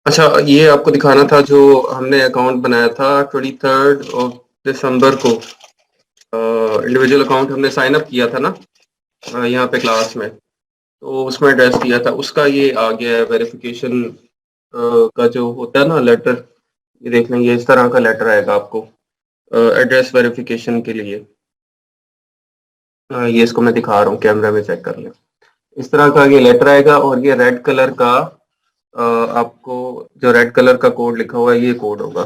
अच्छा, ये आपको दिखाना था जो हमने अकाउंट बनाया था 23 दिसंबर को। इंडिविजुअल अकाउंट हमने साइन अप किया था ना, यहाँ पे क्लास में। तो उसमें एड्रेस दिया था, उसका ये आ गया है वेरिफिकेशन का जो होता है ना लेटर। ये देख लेंगे, इस तरह का लेटर आएगा आपको एड्रेस वेरिफिकेशन के लिए। ये इसको मैं दिखा रहा हूँ, कैमरा में चेक कर लें। इस तरह का ये लेटर आएगा और ये रेड कलर का आपको जो रेड कलर का कोड लिखा हुआ है ये कोड होगा।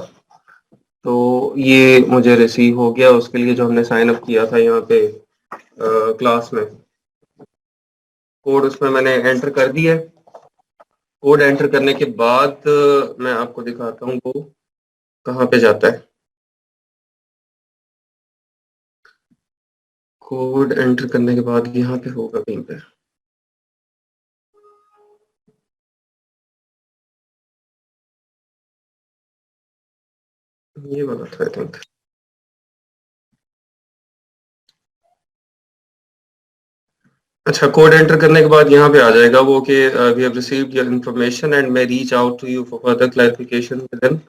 तो ये मुझे रिसीव हो गया, उसके लिए जो हमने साइन अप किया था यहाँ पे क्लास में। कोड उसमें मैंने एंटर कर दिया है। कोड एंटर करने के बाद मैं आपको दिखाता हूँ वो कहाँ पे जाता है। कोड एंटर करने के बाद यहाँ पे होगा कहीं पे। ये वाला था आई थिंक। अच्छा, कोड एंटर करने के बाद यहाँ पे आ जाएगा वो कि we have received your information and may reach out to you for further clarification within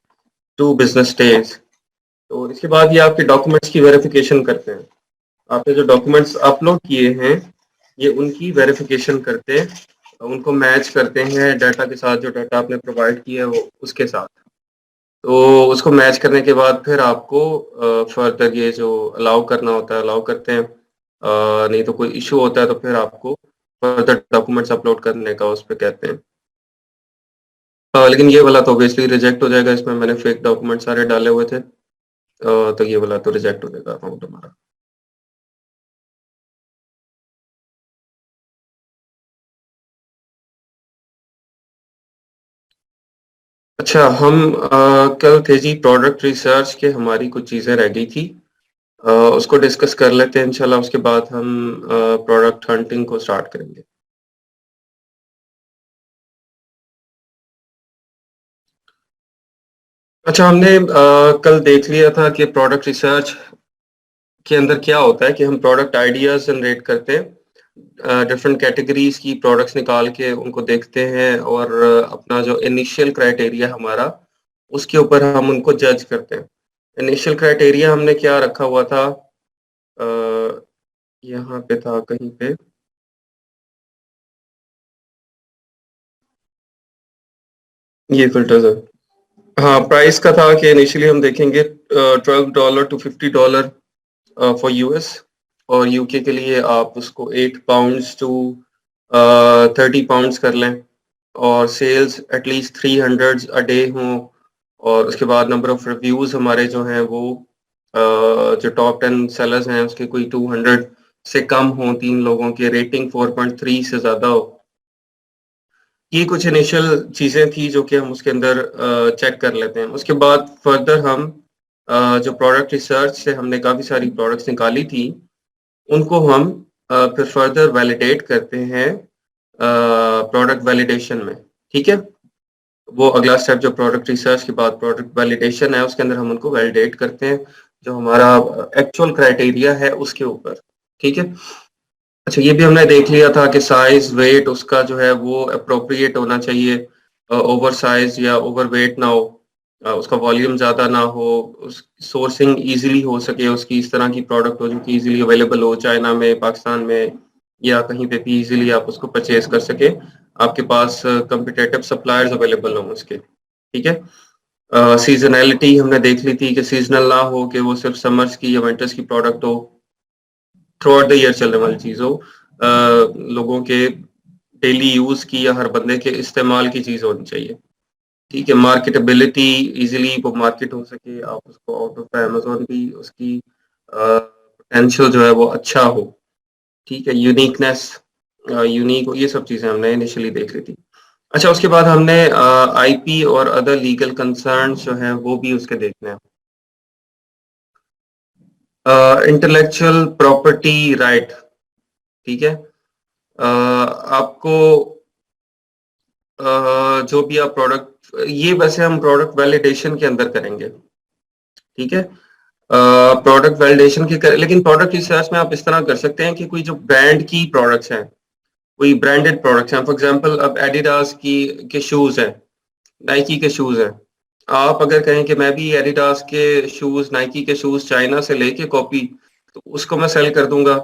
2 business days. तो इसके बाद ये आपके डॉक्यूमेंट्स की वेरिफिकेशन करते हैं। आपने जो डॉक्यूमेंट्स अपलोड किए हैं ये उनकी वेरिफिकेशन करते हैं, उनको मैच करते हैं डाटा के साथ, जो डाटा आपने प्रोवाइड किया है वो उसके साथ। तो उसको मैच करने के बाद फिर आपको फर्दर ये जो अलाउ करना होता है अलाउ करते हैं। नहीं तो कोई इशू होता है तो फिर आपको फर्दर डॉक्यूमेंट्स अपलोड करने का उस पे कहते हैं। लेकिन ये वाला तो ऑब्वियसली रिजेक्ट हो जाएगा, इसमें मैंने फेक डॉक्यूमेंट सारे डाले हुए थे। तो ये वाला तो रिजेक्ट हो जाएगा अकाउंट हमारा। अच्छा, हम कल थे जी प्रोडक्ट रिसर्च के, हमारी कुछ चीज़ें रह गई थी। उसको डिस्कस कर लेते हैं इंशाल्लाह, उसके बाद हम प्रोडक्ट हंटिंग को स्टार्ट करेंगे। अच्छा, हमने कल देख लिया था कि प्रोडक्ट रिसर्च के अंदर क्या होता है कि हम प्रोडक्ट आइडियाज जनरेट करते हैं, डिफरेंट कैटेगरीज की प्रोडक्ट्स निकाल के उनको देखते हैं और अपना जो इनिशियल क्राइटेरिया हमारा उसके ऊपर हम उनको जज करते हैं। इनिशियल क्राइटेरिया हमने क्या रखा हुआ था, अ, यहाँ पे था कहीं पे। ये फिल्टर्स है। हाँ, प्राइस का था कि इनिशियली हम देखेंगे $12 to $50 फॉर यूएस, और यूके के लिए आप उसको £8 to £30 कर लें, और सेल्स एटलीस्ट 300 अ डे हों। और उसके बाद नंबर ऑफ रिव्यूज़ हमारे जो हैं वो जो टॉप 10 सेलर्स हैं उसके कोई 200 से कम हों, 3 लोगों की रेटिंग 4.3 से ज़्यादा हो। ये कुछ इनिशियल चीज़ें थी जो कि हम उसके अंदर चेक कर लेते हैं। उसके बाद फर्दर हम जो प्रोडक्ट रिसर्च से हमने काफ़ी सारी प्रोडक्ट्स निकाली थी उनको हम फिर फर्दर वैलिडेट करते हैं प्रोडक्ट वैलिडेशन में। ठीक है, वो अगला स्टेप जो प्रोडक्ट रिसर्च के बाद प्रोडक्ट वैलिडेशन है उसके अंदर हम उनको वैलिडेट करते हैं जो हमारा एक्चुअल क्राइटेरिया है उसके ऊपर। ठीक है। अच्छा, ये भी हमने देख लिया था कि साइज वेट उसका जो है वो अप्रोप्रिएट होना चाहिए, ओवर साइज या ओवर वेट ना हो, उसका वॉल्यूम ज़्यादा ना हो, उस सोर्सिंग इजीली हो सके, उसकी इस तरह की प्रोडक्ट हो जो कि इजीली अवेलेबल हो चाइना में, पाकिस्तान में, या कहीं पे भी इजीली आप उसको परचेज कर सके, आपके पास कम्पिटेटिव सप्लायर्स अवेलेबल हों उसके। ठीक है। सीजनैलिटी हमने देख ली थी कि सीजनल ना हो, कि वो सिर्फ समर्स की या विंटर्स की प्रोडक्ट हो, थ्रू आउट द ईयर चलने वाली चीज़ हो, लोगों के डेली यूज़ की या हर बंदे के इस्तेमाल की चीज़ होनी चाहिए। ठीक है। मार्केटेबिलिटी, इजीली वो मार्केट हो सके, आप उसको आउट ऑफ अमेज़न भी उसकी पोटेंशियल जो है वो अच्छा हो। ठीक है। यूनिकनेस, यूनिक हो, ये सब चीज़ें हमने इनिशियली देख ली थी। अच्छा, उसके बाद हमने आईपी और अदर लीगल कंसर्न्स जो हैं वो भी उसके देखने हैं। Intellectual property right. ठीक है। आपको जो भी आप प्रोडक्ट, ये वैसे हम प्रोडक्ट वैलिडेशन के अंदर करेंगे। ठीक है। प्रोडक्ट वैलिडेशन की कर, लेकिन प्रोडक्ट रिसर्च में आप इस तरह कर सकते हैं कि कोई जो ब्रांड की प्रोडक्ट्स हैं, कोई ब्रांडेड प्रोडक्ट्स हैं, फॉर एग्जांपल अब एडिडास की के शूज हैं, नाइकी के शूज हैं। आप अगर कहें कि मैं भी एडिडास के शूज, नाइकी के शूज चाइना से लेके कॉपी, तो उसको मैं सेल कर दूंगा,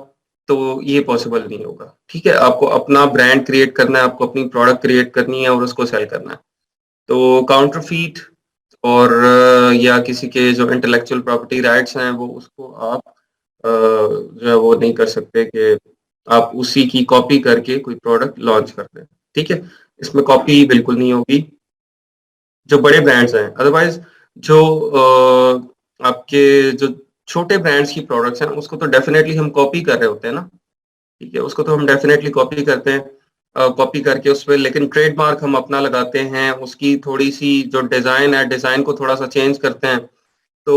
तो ये पॉसिबल नहीं होगा। ठीक है, आपको अपना ब्रांड क्रिएट करना है, आपको अपनी प्रोडक्ट क्रिएट करनी है और उसको सेल करना है। तो काउंटरफीट और या किसी के जो इंटेलेक्चुअल प्रॉपर्टी राइट्स हैं, वो उसको आप जो है वो नहीं कर सकते कि आप उसी की कॉपी करके कोई प्रोडक्ट लॉन्च कर दें। ठीक है, इसमें कॉपी बिल्कुल नहीं होगी, जो बड़े ब्रांड्स हैं। अदरवाइज जो आपके जो छोटे ब्रांड्स की प्रोडक्ट्स हैं, उसको तो डेफिनेटली हम कॉपी कर रहे होते हैं ना। ठीक है, उसको तो हम डेफिनेटली कॉपी करते हैं, कॉपी करके उसमें, लेकिन ट्रेडमार्क हम अपना लगाते हैं, उसकी थोड़ी सी जो डिज़ाइन है, डिज़ाइन को थोड़ा सा चेंज करते हैं। तो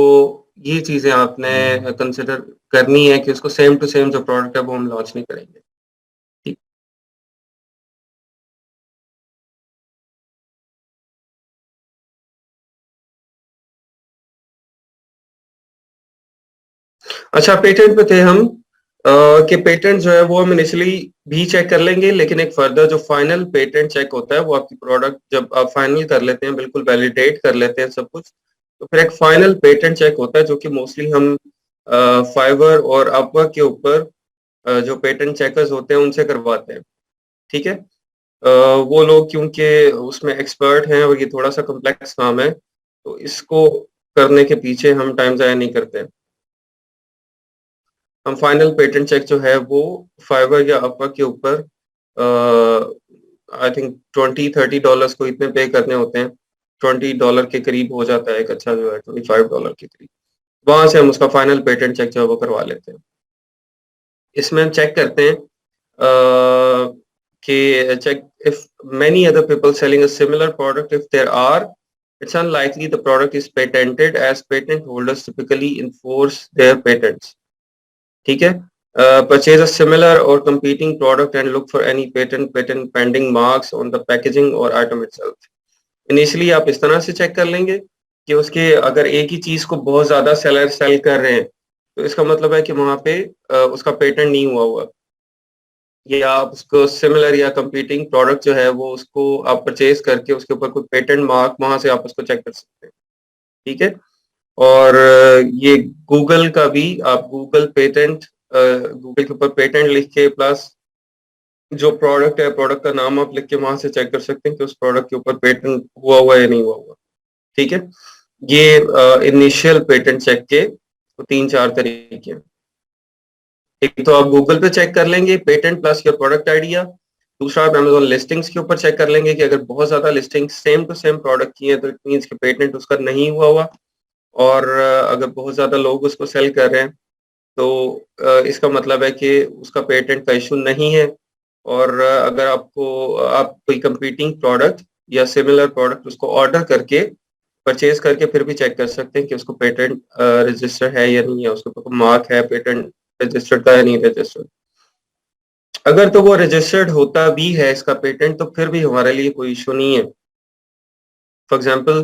ये चीज़ें आपने कंसिडर करनी है कि उसको सेम टू सेम जो प्रोडक्ट है वो हम लॉन्च नहीं करेंगे। ठीक। अच्छा, पेटेंट पे थे हम, कि पेटेंट जो है वो हम इनिशियली भी चेक कर लेंगे, लेकिन एक फर्दर जो फाइनल पेटेंट चेक होता है वो आपकी प्रोडक्ट जब आप फाइनल कर लेते हैं, बिल्कुल वैलिडेट कर लेते हैं सब कुछ, तो फिर एक फाइनल पेटेंट चेक होता है जो कि मोस्टली हम फाइवर और अपवर्क के ऊपर जो पेटेंट चेकर्स होते हैं उनसे करवाते हैं। ठीक है, वो लोग क्योंकि उसमें एक्सपर्ट हैं और ये थोड़ा सा कॉम्प्लेक्स काम है, तो इसको करने के पीछे हम टाइम ज़ाया नहीं करते। हम फाइनल पेटेंट चेक जो है वो फाइवर या अपवर्क के ऊपर आई थिंक $20-30 को इतने पे करने होते हैं। $20 के करीब हो जाता है एक अच्छा जो है, $25 के करीब। वहां से हम उसका फाइनल पेटेंट चेक जो है वो करवा लेते हैं। इसमें हम चेक करते हैं कि check if many other people selling a similar product, if there are, it's unlikely the product is patented as patent holders typically enforce their patents. ठीक है, purchase a similar or competing product and look for any patent pending marks on the packaging or item itself. Initially आप इस तरह से check कर लेंगे कि उसके अगर एक ही चीज को बहुत ज्यादा सेलर सेल कर रहे हैं, तो इसका मतलब है कि वहां पे उसका पेटेंट नहीं हुआ हुआ, या आप उसको सिमिलर या कंपीटिंग प्रोडक्ट जो है वो उसको आप परचेज करके उसके ऊपर कोई पेटेंट मार्क, वहां से आप उसको चेक कर सकते हैं। ठीक है, और ये गूगल का भी, आप गूगल पेटेंट, गूगल के ऊपर पेटेंट लिख के प्लस जो प्रोडक्ट है, प्रोडक्ट का नाम आप लिख के वहां से चेक कर सकते हैं कि उस प्रोडक्ट के ऊपर पेटेंट हुआ हुआ है या नहीं हुआ हुआ। ठीक है, ये इनिशियल पेटेंट चेक के तो 3-4 तरीके हैं। एक तो आप गूगल पे चेक कर लेंगे patent plus your product idea. दूसरा आप अमेज़न लिस्टिंग्स के ऊपर चेक कर लेंगे कि अगर बहुत ज़्यादा listings same to same product की हैं, तो इट मीन्स कि पेटेंट उसका नहीं हुआ हुआ। और अगर बहुत ज़्यादा लोग उसको सेल कर रहे हैं, तो इसका मतलब है कि उसका पेटेंट का इश्यू नहीं है। और अगर आप कोई कंपीटिंग प्रोडक्ट या सिमिलर प्रोडक्ट उसको ऑर्डर करके परचेज करके फिर भी चेक कर सकते हैं कि उसको पेटेंट रजिस्टर है या नहीं है, उसके ऊपर मार्क है पेटेंट रजिस्टर्ड का या नहीं रजिस्टर्ड। अगर तो वो रजिस्टर्ड होता भी है इसका पेटेंट, तो फिर भी हमारे लिए कोई इश्यू नहीं है। फॉर एग्जांपल,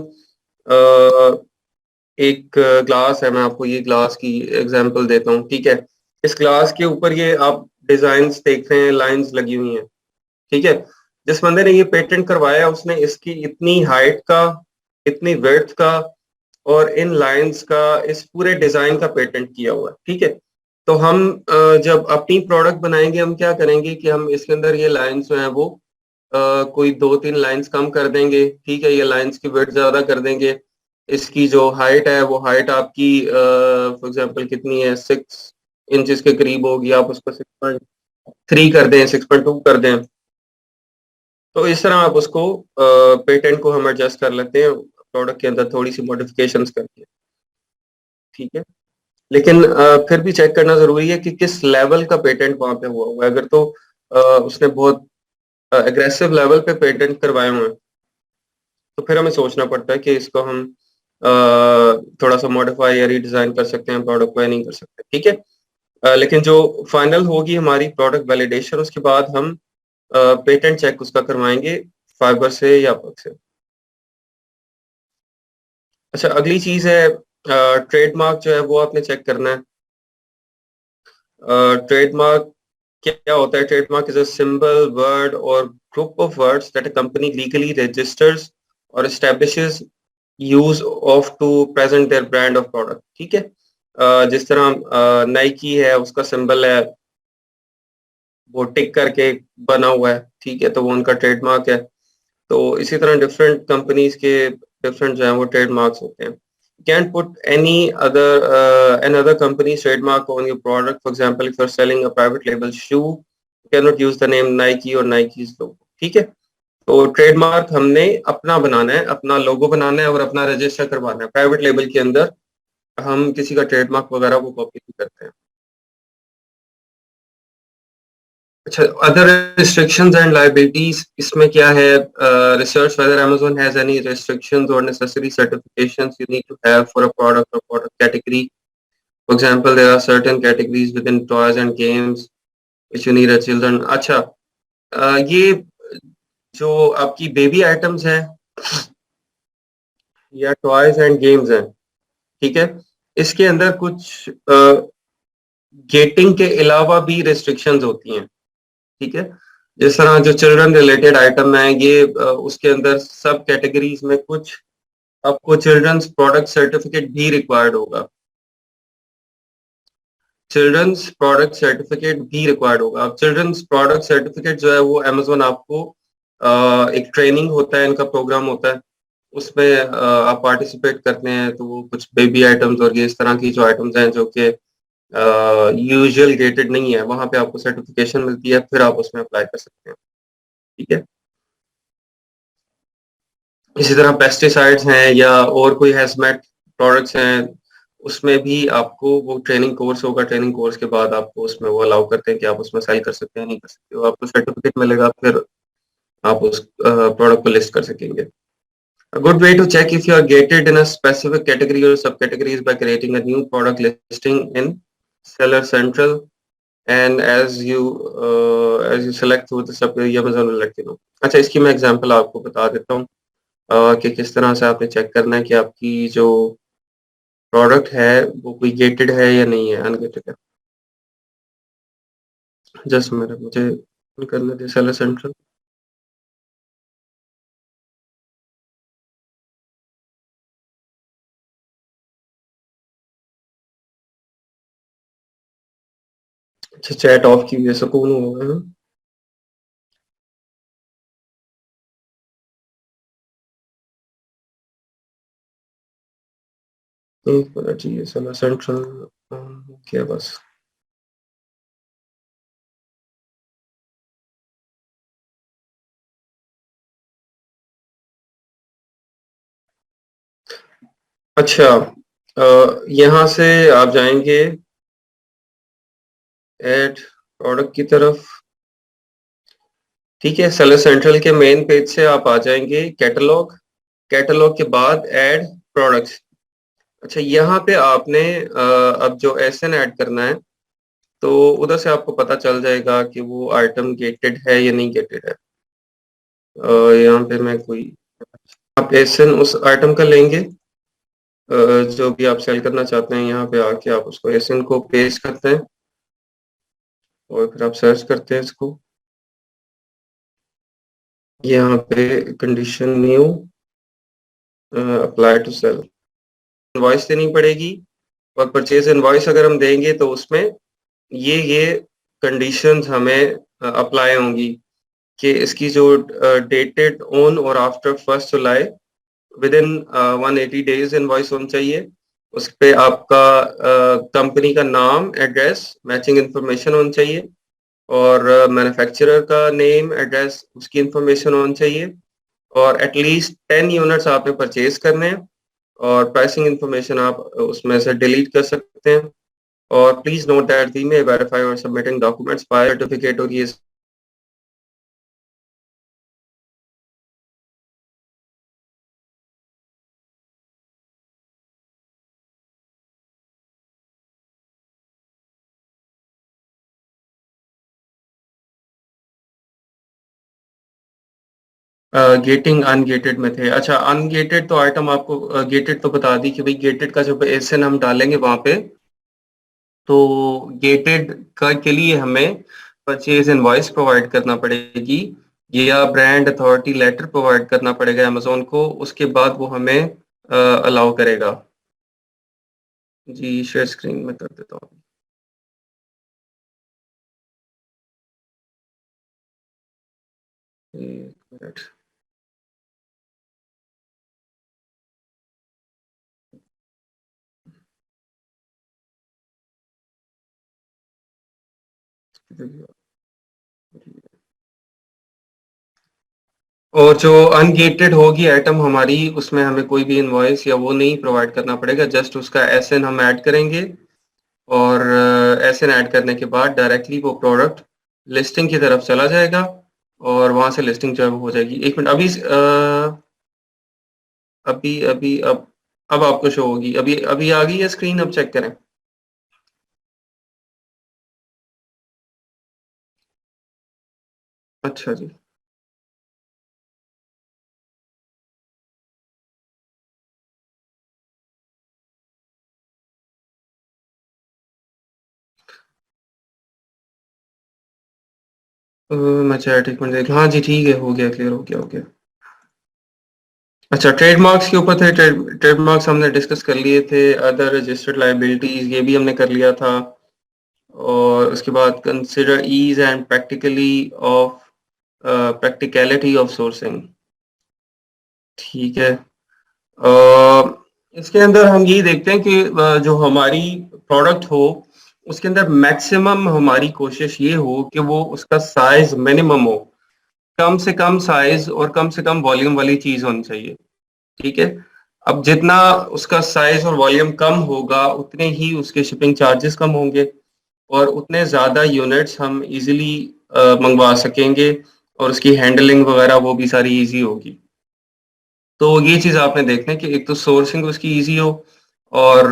एक ग्लास है, मैं आपको ये ग्लास की एग्जांपल देता हूँ। ठीक है, इस ग्लास के ऊपर ये आप डिजाइन्स देख रहे हैं, लाइंस लगी हुई हैं। ठीक है, जिस बंदे ने ये पेटेंट करवाया उसने इसकी इतनी हाइट का, इतनी विड्थ का और इन लाइंस का, इस पूरे डिजाइन का पेटेंट किया हुआ है। ठीक है, तो हम जब अपनी प्रोडक्ट बनाएंगे, हम क्या करेंगे कि हम इसके अंदर ये लाइंस जो है वो कोई 2-3 लाइंस कम कर देंगे। ठीक है, ये लाइंस की विड्थ ज्यादा कर देंगे। इसकी जो हाइट है वो हाइट आपकी फॉर एग्जांपल कितनी है, 6 इंचेस के करीब होगी, आप उसको 6.3 कर दें, 6.2 कर दें। तो इस तरह आप उसको पेटेंट को हम एडजस्ट कर लेते हैं प्रोडक्ट के अंदर थोड़ी सी मॉडिफिकेशंस करके। ठीक है, लेकिन फिर भी चेक करना ज़रूरी है कि किस लेवल का पेटेंट वहाँ पे हुआ हुआ है। अगर तो उसने बहुत एग्रेसिव लेवल पे पेटेंट करवाए हुए हैं, तो फिर हमें सोचना पड़ता है कि इसको हम थोड़ा सा मॉडिफाई या रीडिज़ाइन कर सकते हैं प्रोडक्ट को या नहीं कर सकते। ठीक है, लेकिन जो फाइनल होगी हमारी प्रोडक्ट वैलिडेशन, उसके बाद हम पेटेंट चेक उसका करवाएंगे फाइबर से या अपवर्क से। अच्छा, अगली चीज़ है ट्रेडमार्क जो है वो आपने चेक करना है। ट्रेडमार्क क्या होता है? Trademark is a symbol, word और group of words that a company legally registers और establishes use of to present their brand of product. ठीक है, जिस तरह नाइकी है, उसका सिंबल है वो टिक करके बना हुआ है, ठीक है, तो वो उनका ट्रेडमार्क है। तो इसी तरह डिफरेंट कंपनीज के डिफरेंट जो है वो ट्रेडमार्क्स होते हैं। Can put any other another company's trademark on your product. For example, if you're selling a private label shoe, you cannot use the name Nike or Nike's logo। ठीक है, तो trademark हमने अपना बनाना है, अपना लोगो बनाना है और अपना रजिस्टर करवाना है। प्राइवेट लेबल के अंदर हम किसी का ट्रेडमार्क वगैरह को कॉपी नहीं करते हैं। अच्छा, अदर रिस्ट्रिक्शंस एंड लायबिलिटीज, इसमें क्या है? Research whether Amazon has any restrictions or necessary certifications you need to have for a product or product category. For example, there are certain categories within toys and games which you need a children। अच्छा, ये जो आपकी baby items हैं या toys and games हैं, ठीक है, इसके अंदर कुछ गेटिंग के अलावा भी रिस्ट्रिक्शंस होती हैं। ठीक है, जिस तरह जो चिल्ड्रन रिलेटेड आइटम है ये उसके अंदर सब कैटेगरीज में कुछ आपको चिल्ड्रंस प्रोडक्ट सर्टिफिकेट भी रिक्वायर्ड होगा। चिल्ड्रंस प्रोडक्ट सर्टिफिकेट भी रिक्वायर्ड होगा। अब चिल्ड्रंस प्रोडक्ट सर्टिफिकेट जो है वो अमेजोन आपको एक ट्रेनिंग होता है, इनका प्रोग्राम होता है, उसमें आप पार्टिसिपेट करते हैं, तो वो कुछ बेबी आइटम्स और ये इस तरह की जो आइटम्स हैं जो कि यूजुअल गेटेड नहीं है, वहां पे आपको सर्टिफिकेशन मिलती है, फिर आप उसमें अप्लाई कर सकते हैं। ठीक है, इसी तरह पेस्टिसाइड्स हैं या और कोई हैजमेट प्रोडक्ट्स हैं, उसमें भी आपको वो ट्रेनिंग कोर्स होगा। ट्रेनिंग कोर्स के बाद आपको उसमें वो अलाउ करते हैं कि आप उसमें सेल कर सकते हैं, नहीं कर सकते हो, आपको सर्टिफिकेट मिलेगा, फिर आप उस प्रोडक्ट को लिस्ट कर सकेंगे। A good way to check if you are gated in a specific category or subcategory is by creating a new product listing in Seller Central, and as you select through the sub Amazon will let you know। अच्छा, इसकी मैं example आपको बता देता हूँ कि किस तरह से आपने चेक करना है कि आपकी जो प्रोडक्ट है वो कोई गेटेड है या नहीं है, अनगेटेड है। जस्ट मुझे करने दे सेलर सेंट्रल। अच्छा, चैट ऑफ की हुई है, सुकून होगा ना। एक मिनट चाहिए, सेलर सेंट्रल क्या बस। अच्छा, यहाँ से आप जाएंगे ऐड प्रोडक्ट की तरफ। ठीक है, सेलर सेंट्रल के मेन पेज से आप आ जाएंगे कैटलॉग। कैटलॉग के बाद ऐड प्रोडक्ट्स। अच्छा, यहाँ पे आपने अब जो एसएन ऐड करना है, तो उधर से आपको पता चल जाएगा कि वो आइटम गेटेड है या नहीं गेटेड है। यहाँ पे मैं कोई आप एसएन उस आइटम का लेंगे जो भी आप सेल करना चाहते हैं, यहाँ पे आके आप उसको एसएन को पेस्ट करते हैं और फिर आप सर्च करते हैं इसको। यहाँ पे condition new apply to sell, invoice देनी पड़ेगी, और परचेज इनवॉइस अगर हम देंगे तो उसमें ये कंडीशंस हमें अप्लाई होंगी कि इसकी जो डेटेड ऑन और after 1 July with in 180 days invoice होनी चाहिए। उस पे आपका कंपनी का नाम, एड्रेस, मैचिंग इंफॉर्मेशन होनी चाहिए, और मैन्युफैक्चरर का नेम, एड्रेस, उसकी इंफॉर्मेशन होनी चाहिए, और एटलीस्ट 10 यूनिट्स आपने परचेज करने हैं, और प्राइसिंग इंफॉर्मेशन आप उसमें से डिलीट कर सकते हैं। और please note that we may verify और सबमिटिंग डॉक्यूमेंट्स बाय सर्टिफिकेट, और ये गेटिंग अनगेटेड में थे। अच्छा, अनगेटेड तो आइटम आपको गेटेड तो बता दी कि भाई गेटेड का जब एसएन हम डालेंगे वहां पे, तो गेटेड का के लिए हमें परचेज इनवॉइस प्रोवाइड करना पड़ेगी, या ब्रांड अथॉरिटी लेटर प्रोवाइड करना पड़ेगा अमेज़न को, उसके बाद वो हमें अलाउ करेगा। जी, शेयर स्क्रीन में कर देता हूँ। 1 मिनट। और जो अनगेटेड होगी आइटम हमारी, उसमें हमें कोई भी इनवॉइस या वो नहीं प्रोवाइड करना पड़ेगा, जस्ट उसका एसएन हम ऐड करेंगे और एसएन ऐड करने के बाद डायरेक्टली वो प्रोडक्ट लिस्टिंग की तरफ चला जाएगा और वहाँ से लिस्टिंग जो है वो हो जाएगी। 1 मिनट अभी अभी अभी अब आपको शो होगी। अभी अभी आ गई है स्क्रीन, अब चेक करें। अच्छा जी। मैं चैट एक मिनट देख, हाँ जी ठीक है, हो गया, क्लियर हो गया, हो गया। अच्छा, ट्रेडमार्क्स के ऊपर थे। ट्रेडमार्क्स हमने डिस्कस कर लिए थे। अदर रजिस्टर्ड लायबिलिटीज ये भी हमने कर लिया था। और उसके बाद consider ease and practicality of sourcing. ठीक है। इसके अंदर हम यही देखते हैं कि जो हमारी प्रोडक्ट हो उसके अंदर मैक्सिमम हमारी कोशिश ये हो कि वो उसका साइज मिनिमम हो। कम से कम साइज और कम से कम वॉल्यूम वाली चीज होनी चाहिए। ठीक है। अब जितना उसका साइज और वॉल्यूम कम होगा उतने ही उसके शिपिंग चार्जेस कम होंगे और उतने ज़्यादा यूनिट्स हम इजीली मंगवा सकेंगे और उसकी हैंडलिंग वगैरह वो भी सारी इजी होगी। तो ये चीज़ आपने देखना है कि एक तो सोर्सिंग उसकी इजी हो और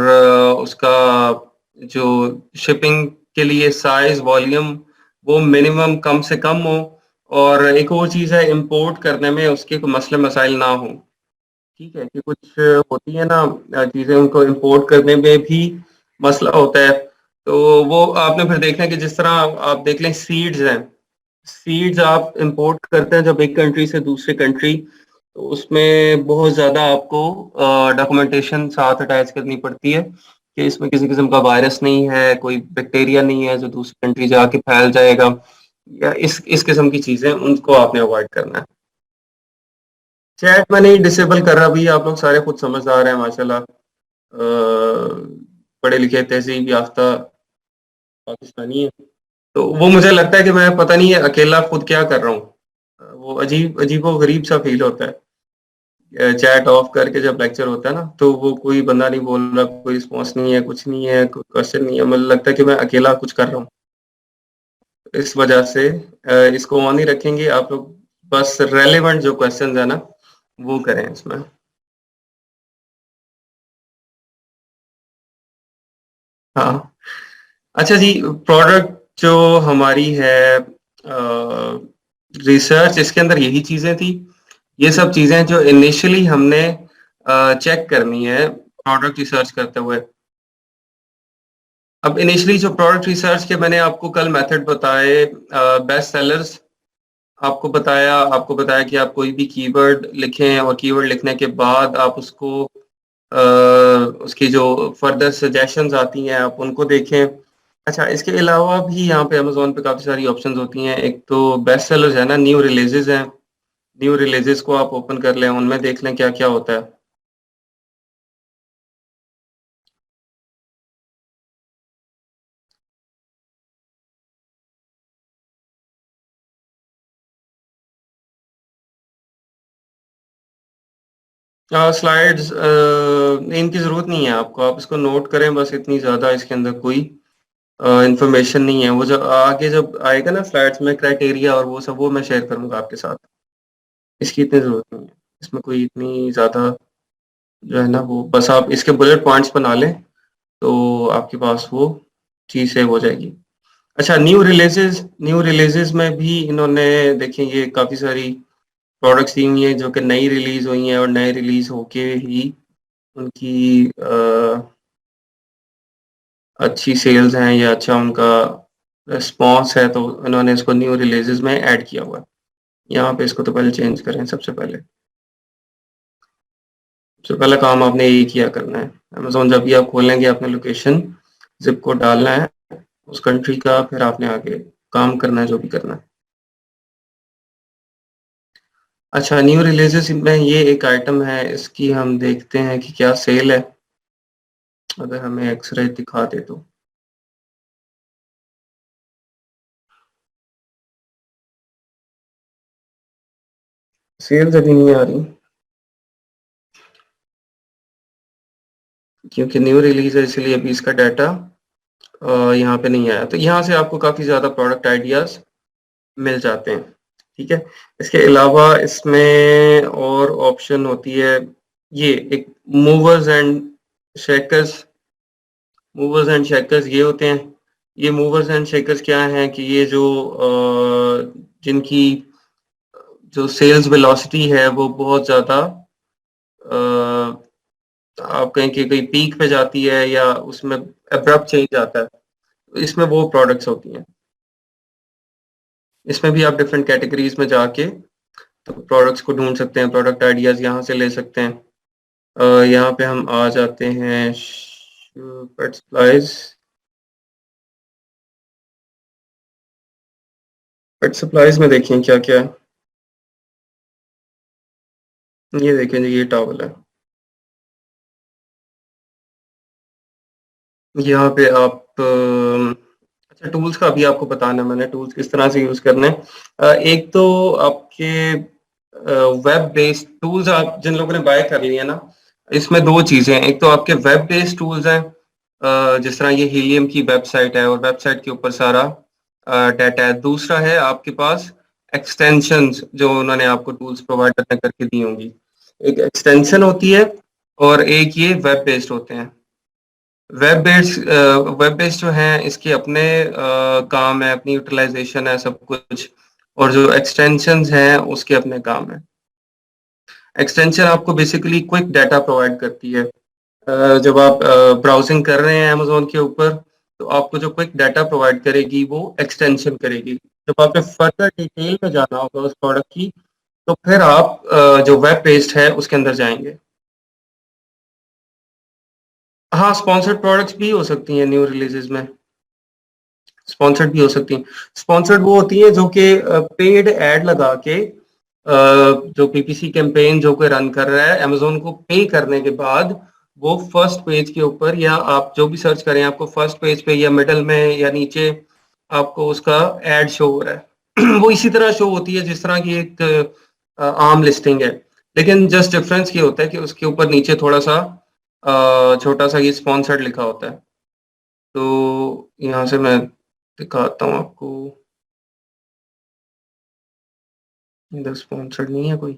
उसका जो शिपिंग के लिए साइज वॉल्यूम वो मिनिमम कम से कम हो। और एक और चीज़ है, इंपोर्ट करने में उसके कोई मसले मसाइल ना हो। ठीक है, कि कुछ होती है ना चीज़ें, उनको इंपोर्ट करने में भी मसला होता है। तो वो आपने फिर देखना है कि जिस तरह आप देख लें सीड्स हैं। सीड्स आप इंपोर्ट करते हैं जब एक कंट्री से दूसरे कंट्री, तो उसमें बहुत ज़्यादा आपको डॉक्यूमेंटेशन साथ अटैच करनी पड़ती है कि इसमें किसी किस्म का वायरस नहीं है, कोई बैक्टीरिया नहीं है जो दूसरी कंट्री जाके फैल जाएगा, या इस किस्म की चीज़ें उनको आपने अवॉइड करना है। चैट में नहीं डिसेबल कर रहा भैया, आप लोग सारे खुद समझदार हैं माशाल्लाह। पढ़े लिखे तहजीब याफ्ता पाकिस्तानी है। तो वो मुझे लगता है कि मैं पता नहीं है अकेला खुद क्या कर रहा हूँ। वो अजीब अजीबो गरीब सा फील होता है। चैट ऑफ करके जब लेक्चर होता है ना, तो वो कोई बंदा नहीं बोल रहा, कोई रिस्पॉन्स नहीं है, कुछ नहीं है, कोई क्वेश्चन नहीं है, मुझे लगता है कि मैं अकेला कुछ कर रहा हूँ। इस वजह से इसको ऑन ही रखेंगे आप लोग। बस रेलेवेंट जो क्वेश्चन है ना वो करें इसमें। हाँ। अच्छा जी, प्रोडक्ट जो हमारी है रिसर्च, इसके अंदर यही चीजें थी। ये सब चीजें जो इनिशियली हमने चेक करनी है प्रोडक्ट रिसर्च करते हुए। अब इनिशियली जो प्रोडक्ट रिसर्च के मैंने आपको कल मेथड बताए, बेस्ट सेलर्स आपको बताया कि आप कोई भी कीवर्ड लिखें और कीवर्ड लिखने के बाद आप उसको अ, उसकी जो फर्दर सजेशंस आती हैं आप उनको देखें। अच्छा, इसके अलावा भी यहाँ पे अमेज़न पे काफ़ी सारी ऑप्शंस होती हैं। एक तो बेस्ट सेलर्स है ना, न्यू रिलीज़ेज़ हैं। न्यू रिलीज़ेज़ को आप ओपन कर लें, उनमें देख लें क्या-क्या होता है। स्लाइड्स इनकी ज़रूरत नहीं है आपको, आप इसको नोट करें बस, इतनी ज़्यादा इसके अंदर कोई इन्फॉर्मेशन नहीं है। वो जब आगे जब आएगा ना स्लाइड्स में क्राइटेरिया और वो सब, वो मैं शेयर करूँगा आपके साथ। इसकी इतनी ज़रूरत नहीं है। इसमें कोई इतनी ज़्यादा जो है ना, वो बस आप इसके बुलेट पॉइंट्स बना लें, तो आपके पास वो चीज़ सेव हो जाएगी। अच्छा, न्यू रिलीज़ेज़ में भी इन्होंने देखें ये काफ़ी सारी प्रोडक्ट्स दी हुई हैं जो कि नई रिलीज़ हुई हैं और नए रिलीज़ होके ही उनकी अच्छी सेल्स हैं या अच्छा उनका रिस्पॉन्स है, तो इन्होंने इसको न्यू रिलीज़ेज़ में ऐड किया हुआ है। यहाँ पे इसको तो पहले चेंज करें सबसे पहले। सबसे पहला काम आपने यही किया करना है। अमेज़न जब भी आप खोलेंगे अपना लोकेशन, ज़िप कोड डालना है उस कंट्री का, फिर आपने आगे काम करना है जो भी करना है। अच्छा, न्यू रिलीज़ेज़ में ये एक आइटम है, इसकी हम देखते हैं कि क्या सेल है। अगर हमें एक्स-रे दिखा दे तो। सेल्स अभी नहीं आ रही, क्योंकि न्यू रिलीज़ है इसलिए अभी इसका डाटा यहाँ पे नहीं आया। तो यहाँ से आपको काफ़ी ज़्यादा प्रोडक्ट आइडियाज़ मिल जाते हैं, ठीक है? इसके अलावा इसमें और ऑप्शन होती है, ये एक movers and shakers. Movers and shakers ये होते हैं। ये मूवर्स एंड शेकर्स क्या हैं कि ये जो जिनकी जो सेल्स वेलोसिटी है वो बहुत ज़्यादा आप कहें कि कहीं पीक पे जाती है या उसमें अब्रप्ट चेंज आता है, तो इसमें वो प्रोडक्ट्स होती हैं। इसमें भी आप डिफरेंट कैटेगरीज़ में जाके तो प्रोडक्ट्स को ढूँढ सकते हैं, प्रोडक्ट आइडियाज़ यहाँ से ले सकते हैं। यहाँ पे हम आ जाते हैं पेट सप्लाइज़। पेट सप्लाइज़ में देखिए क्या-क्या है। ये देखें जी, ये टॉवल है। यहाँ पे आप अच्छा, टूल्स का अभी आपको बताना मैंने टूल्स किस तरह से यूज़ करने हैं। एक तो आपके वेब बेस्ड टूल्स आप जिन लोगों ने बाय कर लिए हैं ना, इसमें 2 चीज़ें हैं। एक तो आपके वेब बेस्ड टूल्स हैं, जिस तरह ये हीलियम की वेबसाइट है और वेबसाइट के ऊपर सारा डाटा है। दूसरा है आपके पास एक्सटेंशंस जो उन्होंने आपको टूल्स प्रोवाइडर ने करके दी होंगी। एक एक्सटेंशन होती है और एक ये वेब बेस्ड होते हैं। वेब बेस्ड जो हैं इसके अपने काम है, अपनी यूटिलाइज़ेशन है सब कुछ, और जो एक्सटेंशंस हैं उसके अपने काम हैं। एक्सटेंशन आपको बेसिकली क्विक डाटा प्रोवाइड करती है। जब आप ब्राउज़िंग कर रहे हैं अमेज़न के ऊपर, तो आपको जो क्विक डाटा प्रोवाइड करेगी वो एक्सटेंशन करेगी। जब आपने फर्दर डिटेल में जाना होगा उस प्रोडक्ट की, तो फिर आप जो वेब पेज है उसके अंदर जाएँगे। हाँ, स्पॉन्सर्ड प्रोडक्ट्स भी हो सकती हैं न्यू रिलीज़ेज़ में। स्पॉन्सर्ड भी हो सकती हैं। स्पॉन्सर्ड वो होती हैं जो कि पेड ऐड लगा के जो पीपीसी कैंपेन जो कोई रन कर रहा है, अमेज़न को पे करने के बाद वो फर्स्ट पेज के ऊपर या आप जो भी सर्च करें आपको फर्स्ट पेज पे या मिडल में या नीचे आपको उसका ऐड शो हो रहा है। वो इसी तरह शो होती है जिस तरह की एक आम लिस्टिंग है। लेकिन जस्ट डिफरेंस ये होता है कि उसके ऊपर नीचे थोड़ा-सा छोटा-सा ये स्पॉन्सर्ड लिखा होता है। तो यहाँ से मैं दिखाता हूँ आपको। इधर स्पॉन्सर्ड नहीं है कोई।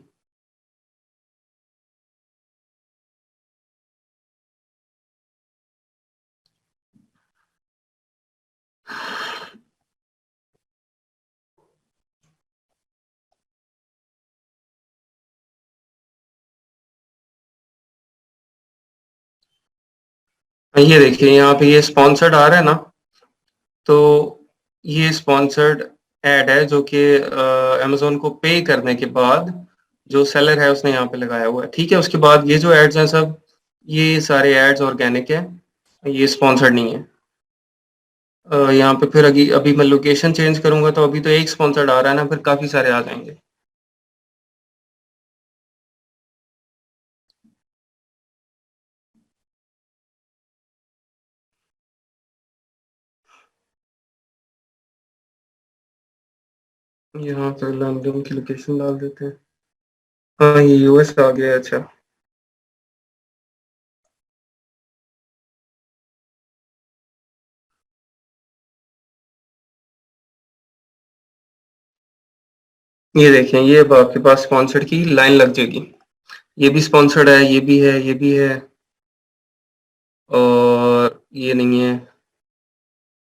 ये देखिए यहाँ पे ये स्पॉन्सर्ड आ रहा है ना, तो ये स्पॉन्सर्ड ऐड है जो कि अमेज़न को पे करने के बाद जो सेलर है उसने यहाँ पे लगाया हुआ है। ठीक है, उसके बाद ये जो एड्स हैं सब, ये सारे एड्स ऑर्गेनिक हैं, ये स्पॉन्सर्ड नहीं है। यहाँ पे फिर अभी अभी मैं लोकेशन चेंज करूँगा तो अभी तो एक स्पॉन्सर्ड आ रहा है ना, फिर काफ़ी सारे आ जाएँगे। यहाँ पे लंदन की लोकेशन डाल देते हैं। हाँ, ये यूएस आ गया है, अच्छा। ये देखें, ये अब आपके पास स्पॉन्सर्ड की लाइन लग जाएगी। ये भी स्पॉन्सर्ड है, ये भी है, ये भी है और ये नहीं है।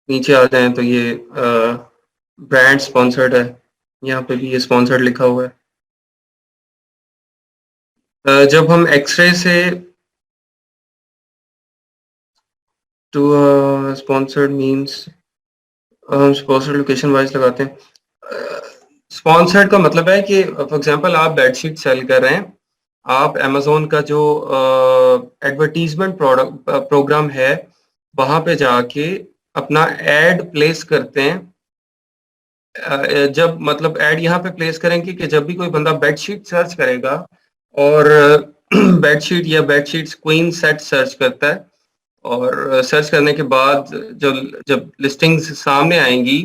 नीचे आ जाएँ तो ये ब्रांड स्पॉन्सर्ड है। यहाँ पे भी ये स्पॉन्सर्ड लिखा हुआ है। जब हम एक्स-रे से टू स्पॉन्सर्ड मीन्स हम स्पॉन्सर्ड लोकेशन वाइज़ लगाते हैं। स्पॉन्सर्ड का मतलब है कि फॉर एग्जांपल आप बेडशीट सेल कर रहे हैं, आप अमेजोन का जो एडवर्टीजमेंट प्रोडक्ट प्रोग्राम है वहां पे जाके अपना एड प्लेस करते हैं। जब मतलब एड यहाँ पे प्लेस करेंगे कि जब भी कोई बंदा बेडशीट सर्च करेगा और बेडशीट या बेडशीट्स क्वीन सेट सर्च करता है और सर्च करने के बाद जो जब लिस्टिंग्स सामने आएंगी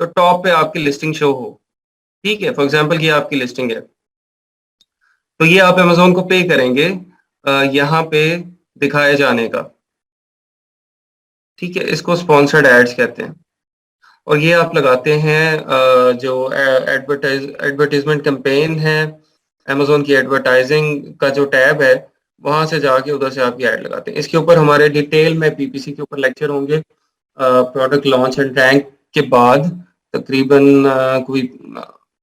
तो टॉप पे आपकी लिस्टिंग शो हो। ठीक है, फॉर एग्जांपल ये आपकी लिस्टिंग है, तो ये आप अमेजोन को पे करेंगे यहाँ पे दिखाए जाने का। ठीक है, इसको स्पॉन्सर्ड एड्स कहते हैं। और ये आप लगाते हैं जो एडवर्टाइजमेंट कैंपेन है, अमेजोन की एडवर्टाइजिंग का जो टैब है वहां से जाके उधर से आप ये ऐड लगाते हैं। इसके ऊपर हमारे डिटेल में पीपीसी के ऊपर लेक्चर होंगे प्रोडक्ट लॉन्च एंड रैंक के बाद, तकरीबन कोई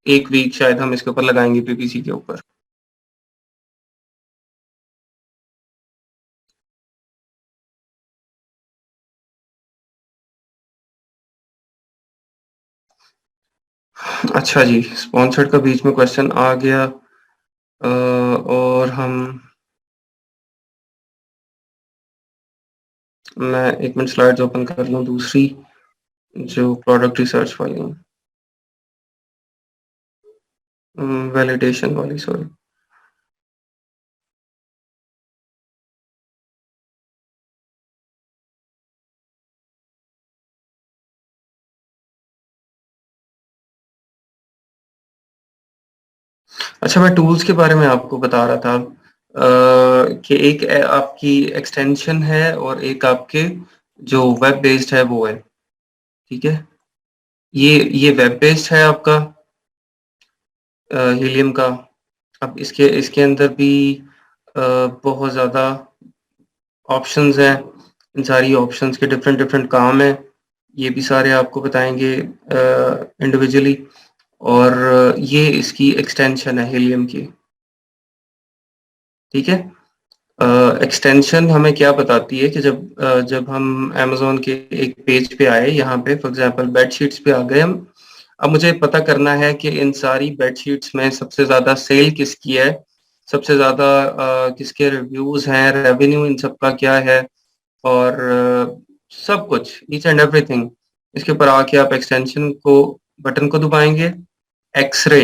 1 वीक शायद हम इसके ऊपर लगाएंगे पीपीसी के ऊपर। अच्छा जी, स्पॉन्सर्ड का बीच में क्वेश्चन आ गया और मैं 1 मिनट स्लाइड्स ओपन कर लूँ दूसरी जो प्रोडक्ट रिसर्च वाली है, वैलिडेशन वाली, सॉरी। अच्छा, मैं टूल्स के बारे में आपको बता रहा था कि एक आपकी एक्सटेंशन है और एक आपके जो वेब बेस्ड है वो है। ठीक है, ये वेब बेस्ड है आपका हीलियम का। अब इसके इसके अंदर भी बहुत ज़्यादा ऑप्शंस हैं। इन सारी ऑप्शंस के डिफरेंट डिफरेंट काम हैं, ये भी सारे आपको बताएंगे इंडिविजुअली। और ये इसकी एक्सटेंशन है हीलियम की। ठीक है, एक्सटेंशन हमें क्या बताती है कि जब हम अमेजोन के एक पेज पे आए, यहाँ पे फॉर एग्जांपल बेडशीट्स पे आ गए हम। अब मुझे पता करना है कि इन सारी बेडशीट्स में सबसे ज़्यादा सेल किसकी है, सबसे ज़्यादा किसके रिव्यूज़ हैं, रेवेन्यू इन सब का क्या है, और सब कुछ ईच एंड एवरीथिंग। इसके ऊपर आके आप एक्सटेंशन को बटन को दबाएंगे, एक्सरे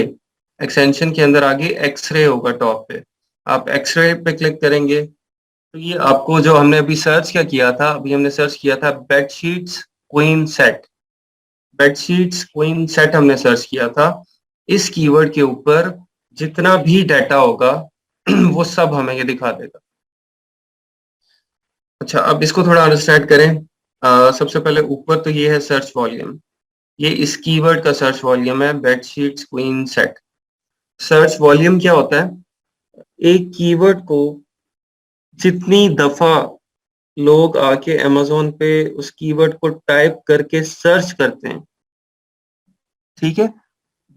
एक्सटेंशन के अंदर आगे एक्सरे होगा टॉप पे, आप एक्सरे पे क्लिक करेंगे तो ये आपको जो हमने अभी सर्च क्या किया था, अभी हमने सर्च किया था bedsheets queen set. Bedsheets queen set हमने सर्च किया था। इस कीवर्ड के ऊपर जितना भी डाटा होगा वो सब हमें ये दिखा देगा। अच्छा, अब इसको थोड़ा अंडरस्टैंड करें। सबसे पहले ऊपर तो ये है सर्च वॉल्यूम, ये इस कीवर्ड का सर्च वॉल्यूम है, bedsheets queen set. Search volume क्या होता है? एक कीवर्ड को जितनी दफा लोग आके अमेजोन पे उस कीवर्ड को टाइप करके सर्च करते हैं, ठीक है,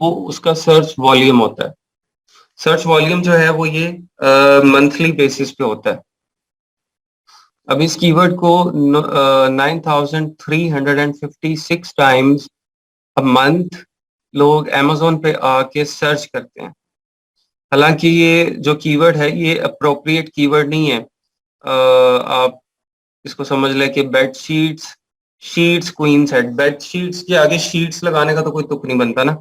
वो उसका सर्च वॉल्यूम होता है। सर्च वॉल्यूम जो है वो ये मंथली बेसिस पे होता है। अब इस कीवर्ड को 9356 टाइम्स अ मंथ लोग अमेजोन पे आके सर्च करते हैं। हालांकि ये जो कीवर्ड है ये अप्रोप्रिएट कीवर्ड नहीं है। आप इसको समझ लें कि bed sheets, sheets queen set, bed sheets के आगे शीट्स लगाने का तो कोई तुक नहीं बनता ना,